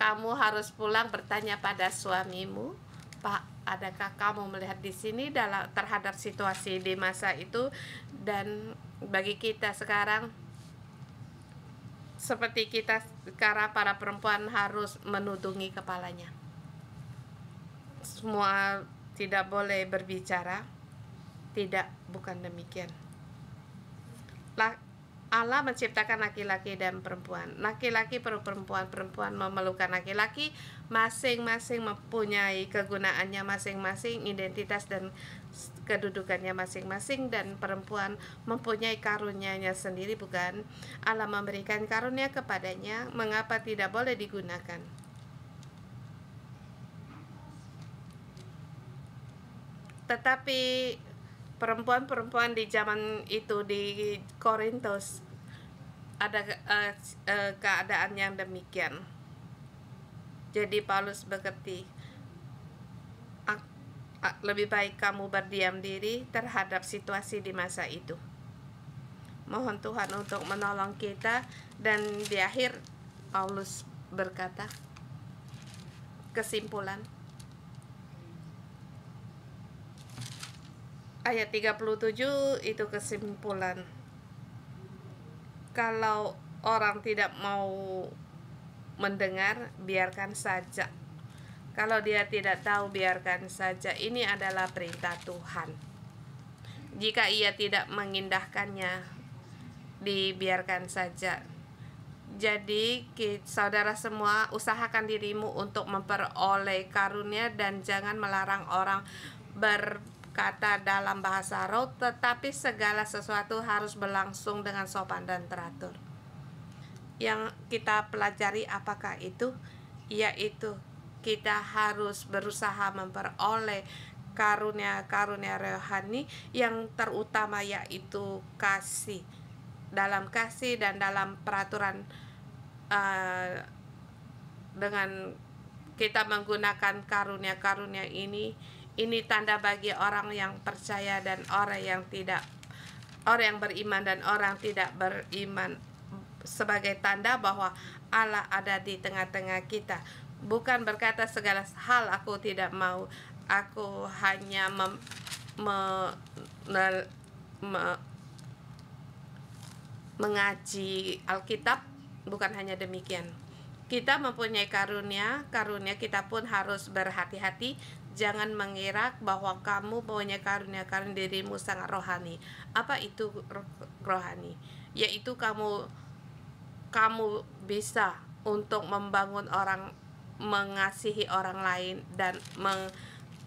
kamu harus pulang bertanya pada suamimu, Pak, adakah kamu melihat di sini terhadap situasi di masa itu? Dan bagi kita sekarang, seperti kita sekarang, para perempuan harus menudungi kepalanya. Semua tidak boleh berbicara. Tidak, bukan demikian. Allah menciptakan laki-laki dan perempuan. Laki-laki perlu perempuan, perempuan memerlukan laki-laki. Masing-masing mempunyai kegunaannya masing-masing, identitas dan kedudukannya masing-masing, dan perempuan mempunyai karunia-Nya sendiri, bukan? Allah memberikan karunia kepadanya, mengapa tidak boleh digunakan? Tetapi perempuan-perempuan di zaman itu di Korintus ada keadaan yang demikian. Jadi Paulus berkata, lebih baik kamu berdiam diri terhadap situasi di masa itu. Mohon Tuhan untuk menolong kita. Dan di akhir Paulus berkata, kesimpulan ayat 37 itu kesimpulan. Kalau orang tidak mau mendengar, biarkan saja. Kalau dia tidak tahu, biarkan saja. Ini adalah perintah Tuhan. Jika ia tidak mengindahkannya, dibiarkan saja. Jadi saudara semua, usahakan dirimu untuk memperoleh karunia dan jangan melarang orang berkata dalam bahasa roh, tetapi segala sesuatu harus berlangsung dengan sopan dan teratur. Yang kita pelajari apakah itu? Yaitu kita harus berusaha memperoleh karunia-karunia rohani yang terutama, yaitu kasih. Dalam kasih dan dalam peraturan, dengan kita menggunakan karunia-karunia ini tanda bagi orang yang percaya dan orang yang tidak, orang yang beriman dan orang tidak beriman, sebagai tanda bahwa Allah ada di tengah-tengah kita. Bukan berkata segala hal aku tidak mau, aku hanya mengaji Alkitab. Bukan hanya demikian. Kita mempunyai karunia kita pun harus berhati-hati. Jangan mengira bahwa kamu punya karunia-karunia dirimu sangat rohani. Apa itu rohani? Yaitu kamu bisa untuk membangun orang, mengasihi orang lain, dan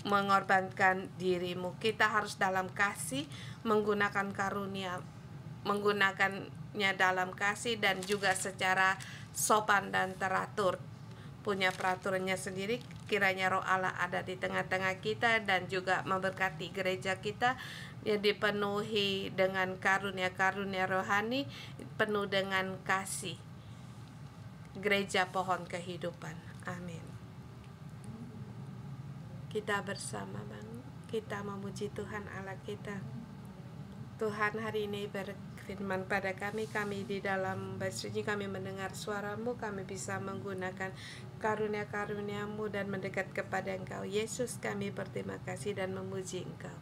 mengorbankan dirimu. Kita harus dalam kasih, menggunakan karunia, menggunakannya dalam kasih dan juga secara sopan dan teratur, punya peraturannya sendiri. Kiranya Roh Allah ada di tengah-tengah kita dan juga memberkati gereja kita yang dipenuhi dengan karunia-karunia rohani, penuh dengan kasih. Gereja pohon kehidupan. Amin. Kita bersama, Bang. Kita memuji Tuhan Allah kita. Tuhan hari ini berfirman pada kami di dalam bait-Mu, kami mendengar suara-Mu, kami bisa menggunakan karunia-karunia-Mu dan mendekat kepada Engkau. Yesus, kami berterima kasih dan memuji Engkau.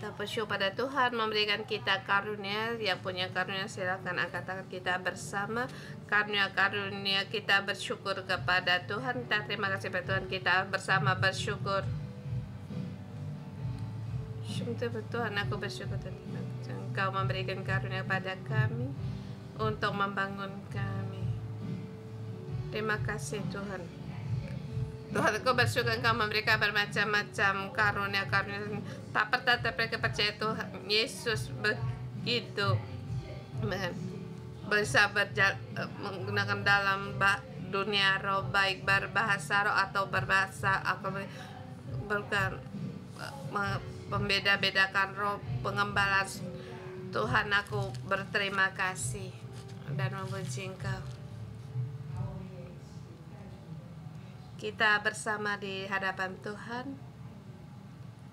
Kita bersyukur pada Tuhan memberikan kita karunia. Yang punya karunia silakan angkat tangan kita bersama. Karunia kita bersyukur kepada Tuhan. Kita terima kasih pada Tuhan, kita bersama bersyukur. Syukur Tuhan, aku bersyukur Tuhan, Engkau memberikan karunia pada kami untuk membangun kami. Terima kasih Tuhan. Tuhan, aku bersyukur Engkau memberikan bermacam-macam karunia-karunia. Tak pernah mereka percaya Tuhan Yesus begitu bisa menggunakan dalam dunia roh, baik berbahasa roh atau berbahasa aku membeda-bedakan roh pengembala. Tuhan, aku berterima kasih dan memuji Engkau. Kita bersama di hadapan Tuhan.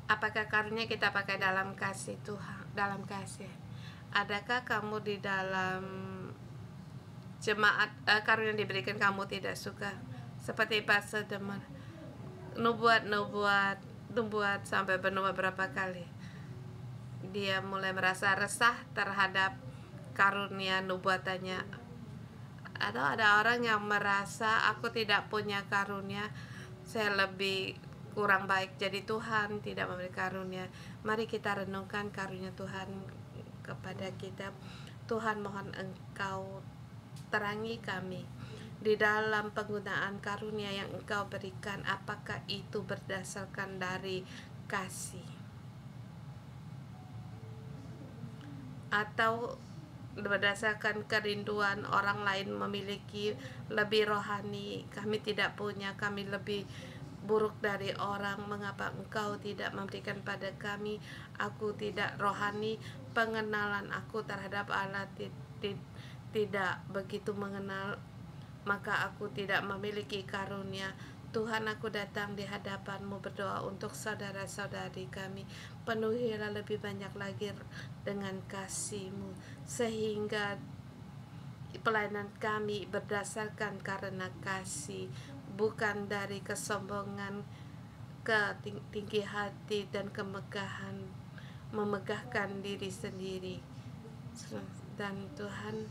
Apakah karunia kita pakai dalam kasih Tuhan, dalam kasih? Adakah kamu di dalam jemaat karunia diberikan kamu tidak suka? Seperti Pastor Demar, nubuat sampai bernubuat berapa kali. Dia mulai merasa resah terhadap karunia nubuatannya. Atau ada orang yang merasa aku tidak punya karunia, saya lebih kurang baik, jadi Tuhan tidak memberi karunia. Mari kita renungkan karunia Tuhan kepada kita. Tuhan, mohon Engkau terangi kami di dalam penggunaan karunia yang Engkau berikan. Apakah itu berdasarkan dari kasih atau berdasarkan kerinduan orang lain memiliki lebih rohani? Kami tidak punya, kami lebih buruk dari orang. Mengapa Engkau tidak memberikan pada kami? Aku tidak rohani, pengenalan aku terhadap Allah tidak begitu mengenal, maka aku tidak memiliki karunia. Tuhan, aku datang di hadapan-Mu berdoa untuk saudara-saudari kami. Penuhilah lebih banyak lagi dengan kasih-Mu, sehingga pelayanan kami berdasarkan karena kasih, bukan dari kesombongan, tinggi hati dan kemegahan, memegahkan diri sendiri. Dan Tuhan,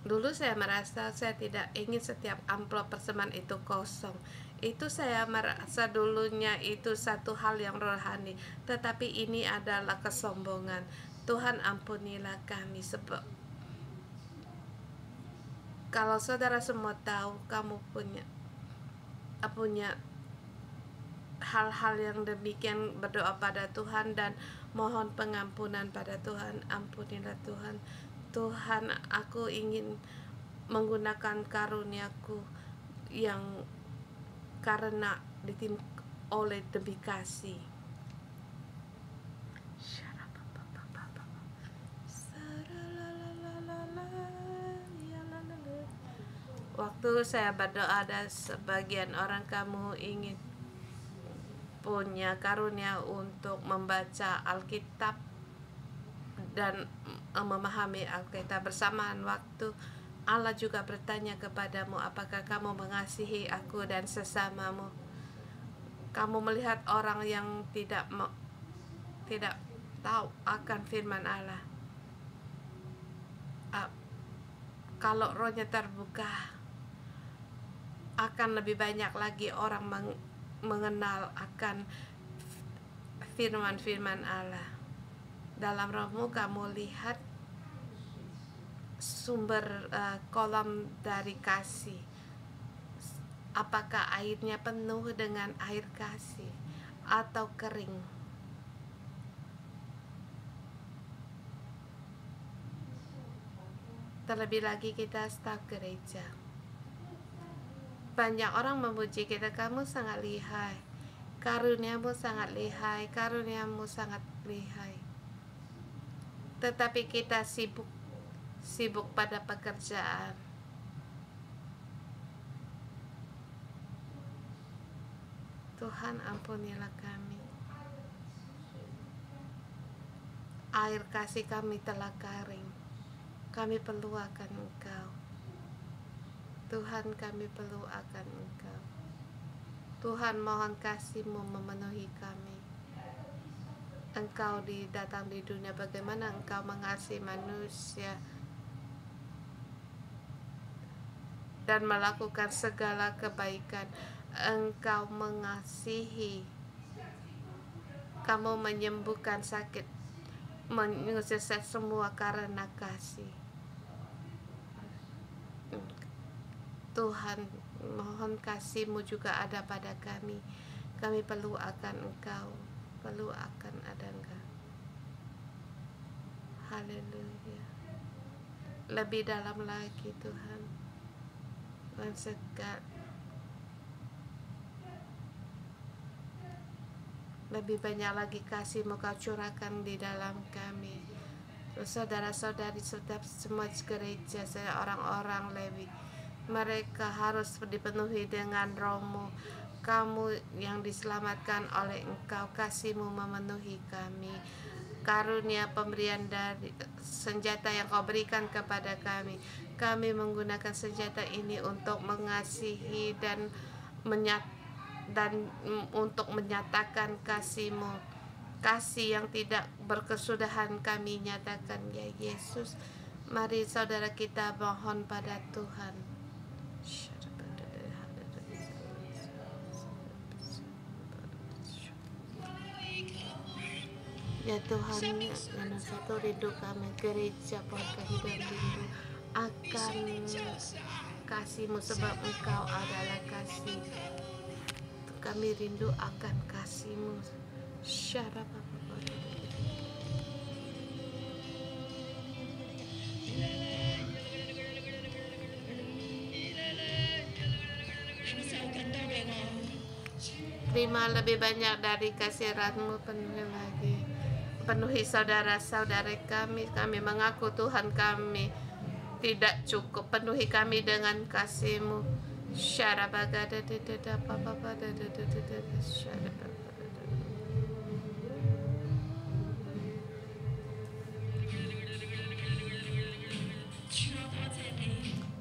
dulu saya merasa saya tidak ingin setiap amplop persembahan itu kosong. Itu saya merasa dulunya itu satu hal yang rohani, tetapi ini adalah kesombongan. Tuhan, ampunilah kami. Sebab kalau saudara semua tahu kamu punya hal-hal yang demikian, berdoa pada Tuhan dan mohon pengampunan pada Tuhan. Ampunilah Tuhan. Tuhan, aku ingin menggunakan karuniaku yang karena oleh demi kasih. Waktu saya berdoa, ada sebagian orang kamu ingin punya karunia untuk membaca Alkitab dan memahami Alkitab. Bersamaan waktu Allah juga bertanya kepadamu, apakah kamu mengasihi aku dan sesamamu? Kamu melihat orang yang tidak tahu akan firman Allah. Kalau rohnya terbuka, akan lebih banyak lagi orang mengenal akan firman-firman Allah. Dalam rohmu kamu lihat sumber kolam dari kasih. Apakah airnya penuh dengan air kasih atau kering? Terlebih lagi kita staf gereja. Banyak orang memuji kita, kamu sangat lihai, karuniamu sangat lihai, karuniamu sangat lihai. Tetapi kita sibuk pada pekerjaan. Tuhan, ampunilah kami. Air kasih kami telah kering. Kami perlu akan Engkau. Tuhan, kami perlu akan Engkau. Tuhan, mohon kasih-Mu memenuhi kami. Engkau datang di dunia, bagaimana Engkau mengasihi manusia dan melakukan segala kebaikan. Engkau mengasihi, kamu menyembuhkan sakit, menyelesaikan semua karena kasih. Tuhan, mohon kasih-Mu juga ada pada kami. Kami perlu akan Engkau, perlu akan ada Engkau. Haleluya. Lebih dalam lagi Tuhan, dan lebih banyak lagi kasih-Mu Kau curahkan di dalam kami. Saudara-saudari serta semua gereja, orang-orang Lewi, mereka harus dipenuhi dengan Roh-Mu. Kamu yang diselamatkan oleh Engkau, kasih-Mu memenuhi kami. Karunia pemberian dari senjata yang Kau berikan kepada kami. Kami menggunakan senjata ini untuk mengasihi dan untuk menyatakan kasih-Mu. Kasih yang tidak berkesudahan kami nyatakan, ya Yesus. Mari saudara kita mohon pada Tuhan. Ya Tuhan, yang satu rindu kami gereja, Tuhan, kami dan rindu akan kasih-Mu sebab Engkau adalah kasih. Kami rindu akan kasih-Mu. Terima lebih banyak dari kasihan-Mu, penuhi lagi. Penuhi saudara-saudara kami. Kami mengaku Tuhan kami tidak cukup. Penuhi kami dengan kasih-Mu.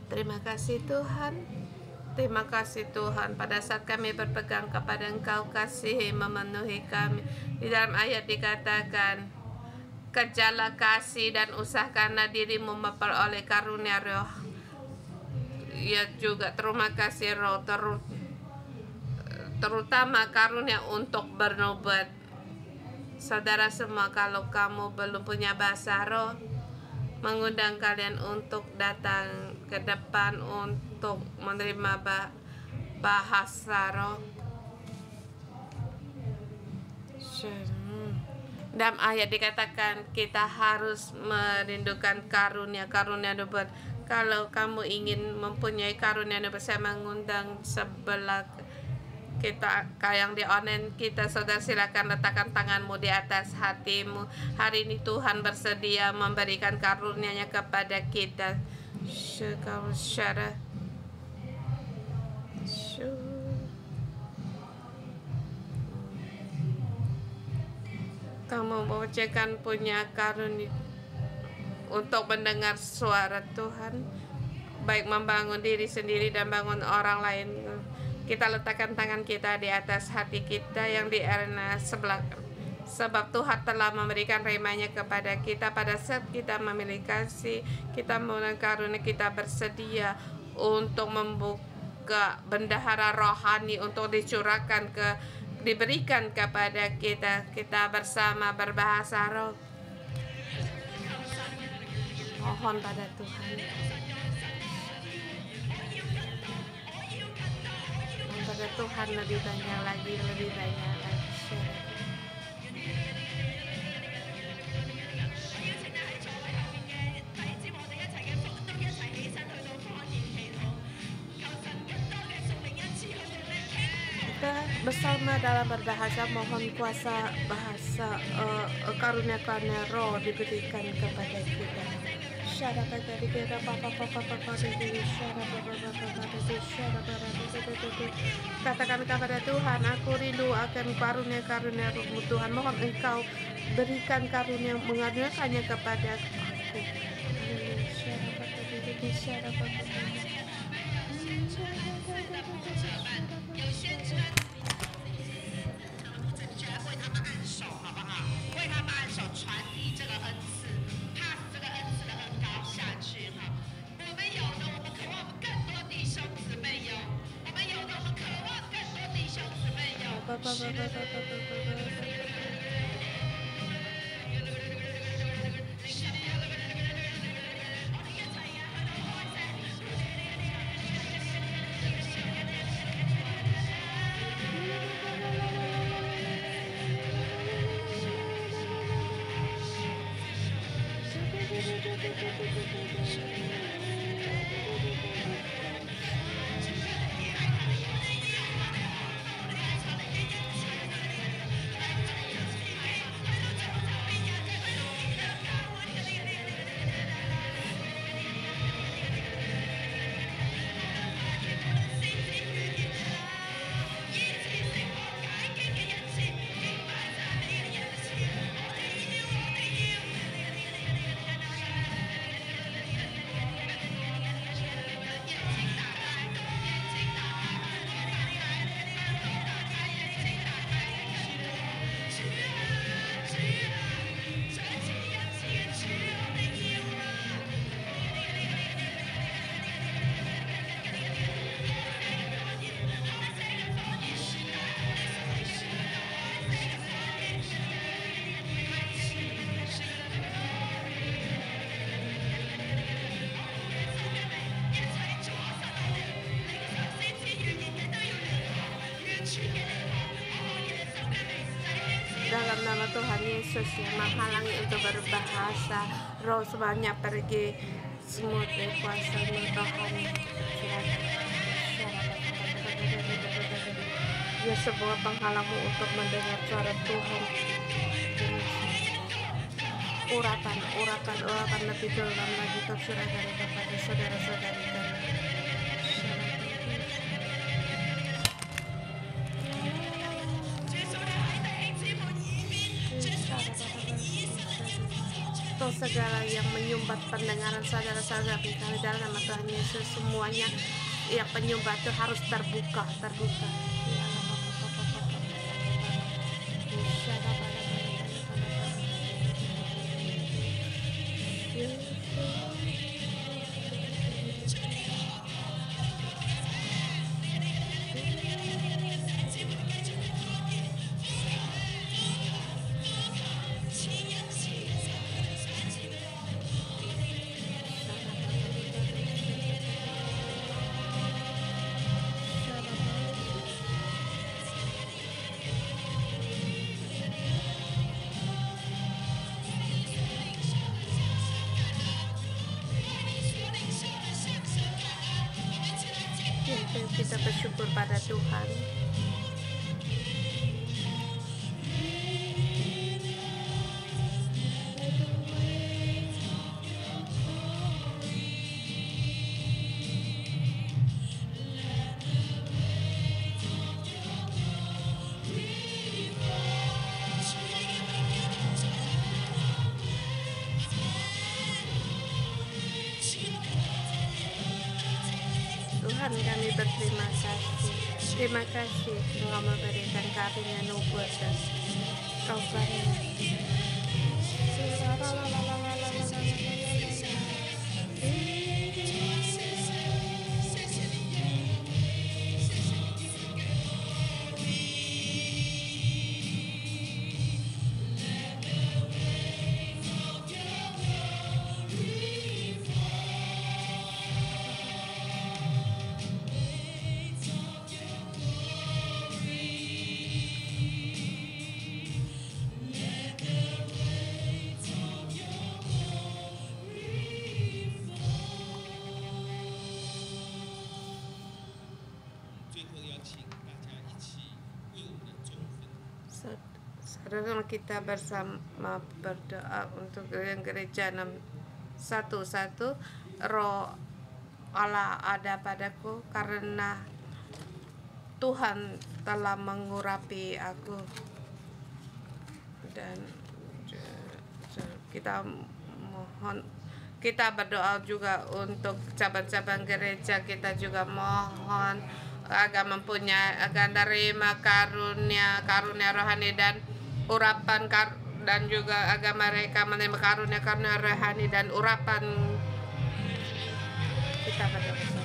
Terima kasih Tuhan. Terima kasih Tuhan, pada saat kami berpegang kepada Engkau, kasih memenuhi kami. Di dalam ayat dikatakan, kejarlah kasih dan usahakanlah dirimu memperoleh karunia Roh. Ya juga terima kasih Roh, terutama karunia untuk bernubuat. Saudara semua, kalau kamu belum punya bahasa Roh, mengundang kalian untuk datang ke depan untuk menerima bahasa Roh. Dalam ayat dikatakan kita harus merindukan karunia nubuat. Kalau kamu ingin mempunyai karunia nubuat, saya mengundang sebelah kita yang di online kita, saudara, silakan letakkan tanganmu di atas hatimu. Hari ini Tuhan bersedia memberikan karunia-Nya kepada kita. Kamu mengucapkan punya karunia untuk mendengar suara Tuhan, baik membangun diri sendiri dan bangun orang lain. Kita letakkan tangan kita di atas hati kita yang di arena sebelah, sebab Tuhan telah memberikan rema-Nya kepada kita. Pada saat kita memiliki kasih, kita mengenal karunia, kita bersedia untuk membuka bendahara rohani untuk diberikan kepada kita. Kita bersama berbahasa roh. Mohon pada Tuhan. Pada Tuhan lebih banyak lagi. Kita bersama dalam berbahasa, mohon kuasa bahasa karunia Roh diberikan kepada kita. Katakan kepada Tuhan, aku rindu akan karunia Roh-Mu Tuhan. Mohon Engkau berikan karunia, mengaruniakannya kepada aku. Dalam nama Tuhan Yesus yang menghalangi untuk berbahasa, roh semuanya pergi, semua kuasa Tuhan. Ya, semua penghalangmu untuk mendengar suara Tuhan. Urapan lebih dalam lagi ke saudara kepada saudara-saudari kami. Atau segala yang menyumbat pendengaran saudara-saudara kami dalam nama Tuhan Yesus, semuanya yang penyumbat itu harus terbuka. Kita bersyukur pada Tuhan. Tuhan, kami berterima kasih. Terima kasih Engkau memberikan kami nubuat dan kabar. Saudara, kita bersama berdoa untuk gereja 611. Roh Allah ada padaku karena Tuhan telah mengurapi aku, dan kita Kita berdoa juga untuk cabang-cabang gereja. Kita juga mohon agar menerima karunia rohani dan urapan dan juga agar mereka menerima karunia rohani dan urapan. Kita berdoa.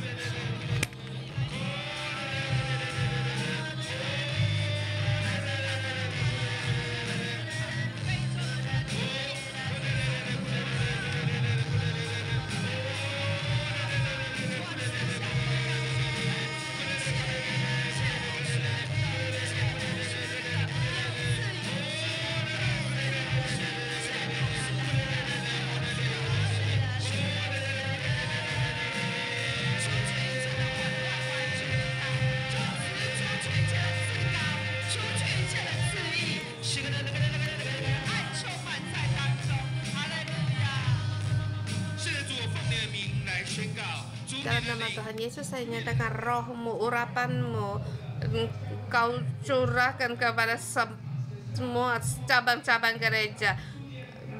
Dalam nama Tuhan Yesus saya nyatakan rohmu, urapanmu Engkau curahkan kepada semua cabang-cabang gereja,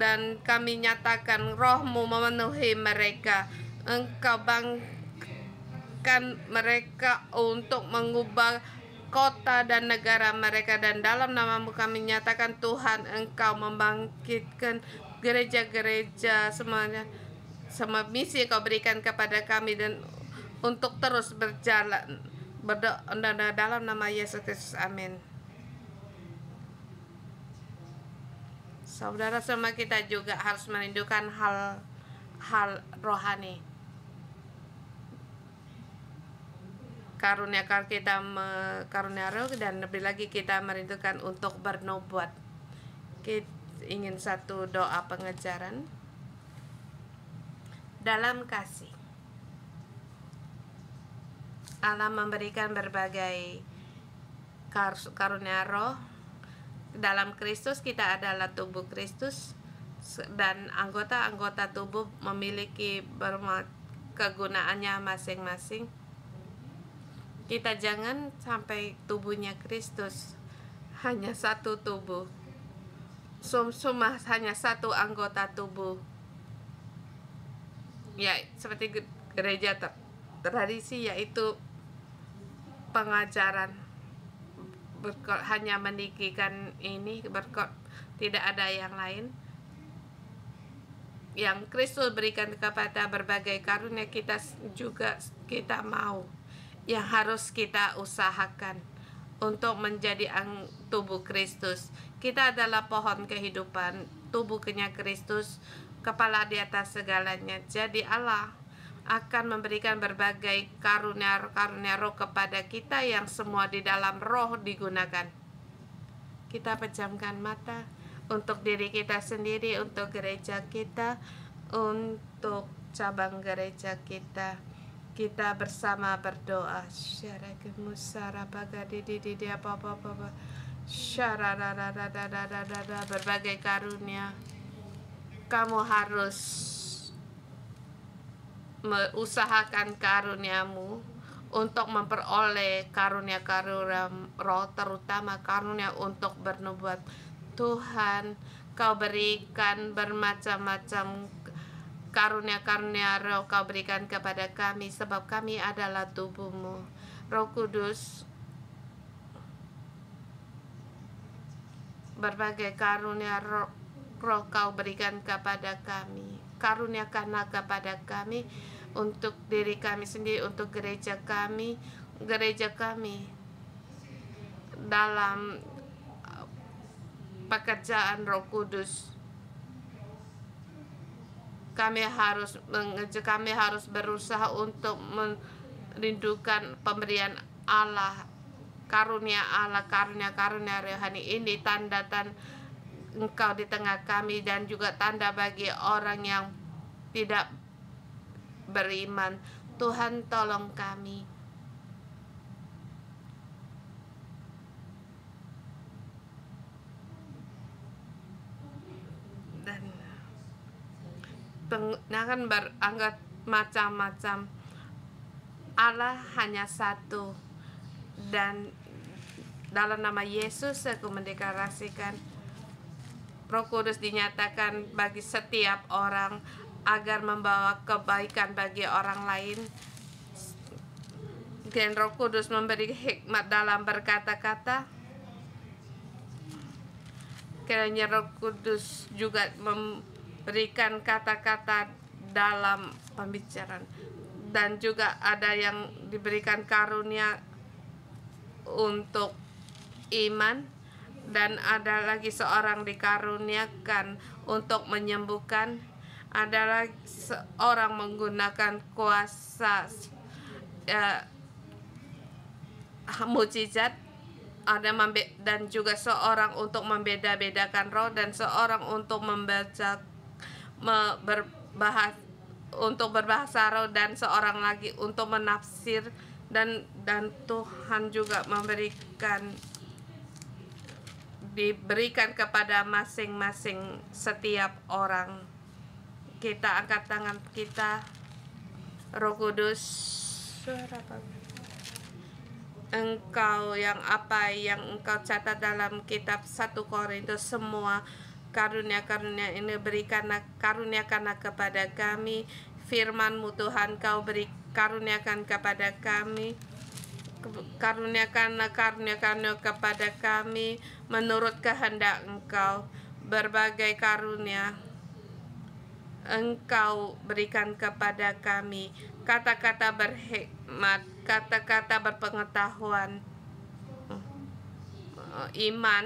dan kami nyatakan rohmu memenuhi mereka. Engkau bangkitkan mereka untuk mengubah kota dan negara mereka, dan dalam namamu kami nyatakan Tuhan Engkau membangkitkan gereja-gereja semuanya. Semua misi Kau berikan kepada kami dan untuk terus berjalan. Berdoa dalam nama Yesus Kristus, amin. Saudara semua, kita juga harus merindukan hal rohani. Karunia kita karunia roh, dan lebih lagi kita merindukan untuk bernubuat. Kita ingin satu doa pengejaran dalam kasih. Allah memberikan berbagai karunia roh. Dalam Kristus kita adalah tubuh Kristus, dan anggota-anggota tubuh memiliki kegunaannya masing-masing. Kita jangan sampai tubuhnya Kristus hanya satu tubuh, semua hanya satu anggota tubuh. Ya, seperti gereja tradisi, yaitu pengajaran hanya meninggikan ini, tidak ada yang lain. Yang Kristus berikan kepada berbagai karunia, kita mau, yang harus kita usahakan untuk menjadi tubuh Kristus. Kita adalah pohon kehidupan, tubuhnya Kristus, kepala di atas segalanya. Jadi Allah akan memberikan berbagai karunia roh kepada kita, yang semua di dalam roh digunakan. Kita pejamkan mata untuk diri kita sendiri, untuk gereja kita, untuk cabang gereja kita. Kita bersama berdoa. Berbagai karunia. Kamu harus mengusahakan karuniamu untuk memperoleh karunia roh, terutama karunia untuk bernubuat. Tuhan, Kau berikan bermacam-macam karunia roh, Kau berikan kepada kami, sebab kami adalah tubuh-Mu. Roh Kudus, berbagai karunia roh Kau berikan kepada kami. Karuniakanlah kepada kami, untuk diri kami sendiri, untuk gereja kami dalam pekerjaan Roh Kudus. Kami harus berusaha untuk merindukan pemberian Allah, karunia rohani ini, tanda Engkau di tengah kami, dan juga tanda bagi orang yang tidak beriman. Tuhan, tolong kami. Dan akan beranggap macam-macam. Allah hanya satu, dan dalam nama Yesus aku mendeklarasikan Roh Kudus dinyatakan bagi setiap orang. agar membawa kebaikan bagi orang lain. Dan Roh Kudus memberi hikmat dalam berkata-kata. Kiranya Roh Kudus juga memberikan kata-kata dalam pembicaraan. Dan juga ada yang diberikan karunia untuk iman, dan ada lagi seorang dikaruniakan untuk menyembuhkan, ada lagi seorang menggunakan kuasa mujizat, ada dan juga seorang untuk membeda-bedakan roh, dan seorang untuk membaca berbahasa roh, dan seorang lagi untuk menafsir, dan Tuhan juga diberikan kepada masing-masing setiap orang. Kita angkat tangan kita. Roh Kudus, Engkau yang Engkau catat dalam kitab 1 Korintus, semua karunia-karunia ini karuniakanlah kepada kami. Firman-Mu Tuhan Kau karuniakan kepada kami. Karuniakanlah kepada kami menurut kehendak Engkau. Berbagai karunia Engkau berikan kepada kami, kata-kata berhikmat, kata-kata berpengetahuan, iman,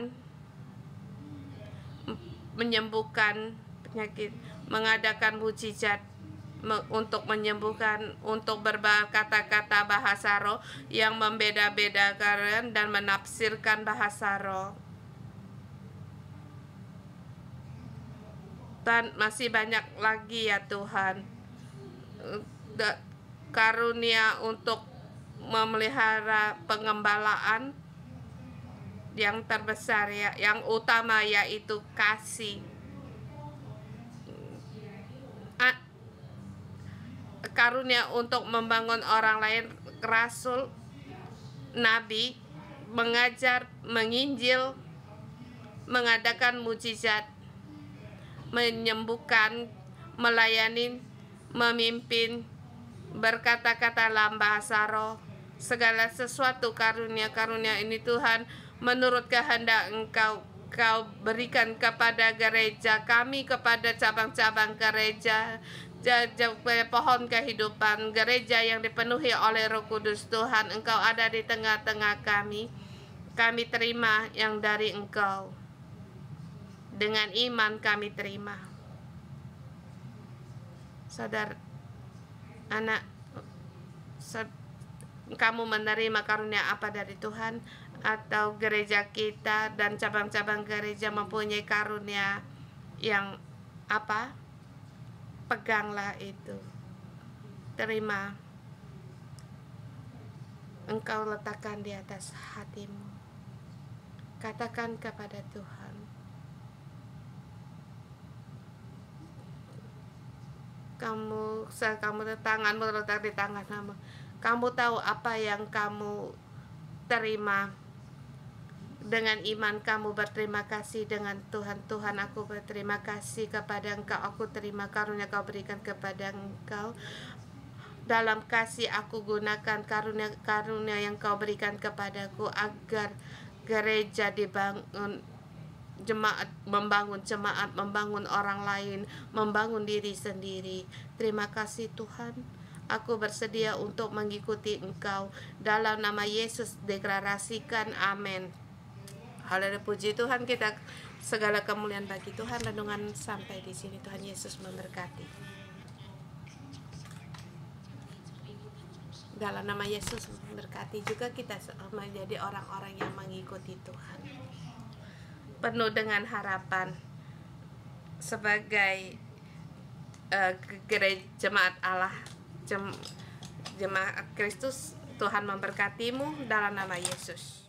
menyembuhkan penyakit, mengadakan mujizat untuk menyembuhkan, untuk berkata-kata bahasa roh yang membeda-bedakan dan menafsirkan bahasa roh. Dan masih banyak lagi ya Tuhan, karunia untuk memelihara pengembalaan yang terbesar, ya, yang utama, yaitu kasih. Karunia untuk membangun orang lain, rasul, nabi, mengajar, menginjil, mengadakan mujizat, menyembuhkan, melayani, memimpin, berkata-kata dalam bahasa roh. Segala sesuatu karunia-karunia ini Tuhan, menurut kehendak Engkau, Kau berikan kepada gereja kami, kepada cabang-cabang gereja, pohon kehidupan, gereja yang dipenuhi oleh Roh Kudus. Tuhan, Engkau ada di tengah-tengah kami. Kami terima yang dari Engkau. Dengan iman kami terima. Saudara, anak, kamu menerima karunia apa dari Tuhan? Atau gereja kita dan cabang-cabang gereja mempunyai karunia yang apa? Peganglah itu. Terima. Engkau letakkan di atas hatimu. Katakan kepada Tuhan, kamu tanganmu terletak di tanganmu. Kamu tahu apa yang kamu terima. Dengan iman kamu berterima kasih dengan Tuhan. Tuhan, aku berterima kasih kepada Engkau. Aku terima karunia Kau berikan kepada Engkau. Dalam kasih aku gunakan karunia yang Kau berikan kepadaku, agar gereja dibangun, jemaat, membangun orang lain, membangun diri sendiri. Terima kasih Tuhan. Aku bersedia untuk mengikuti Engkau. Dalam nama Yesus deklarasikan, amin. Haleluya, puji Tuhan. Kita segala kemuliaan bagi Tuhan. Renungan sampai di sini. Tuhan Yesus memberkati. Dalam nama Yesus memberkati juga kita menjadi orang-orang yang mengikuti Tuhan, penuh dengan harapan sebagai gereja jemaat Allah, jemaat Kristus. Tuhan memberkatimu dalam nama Yesus.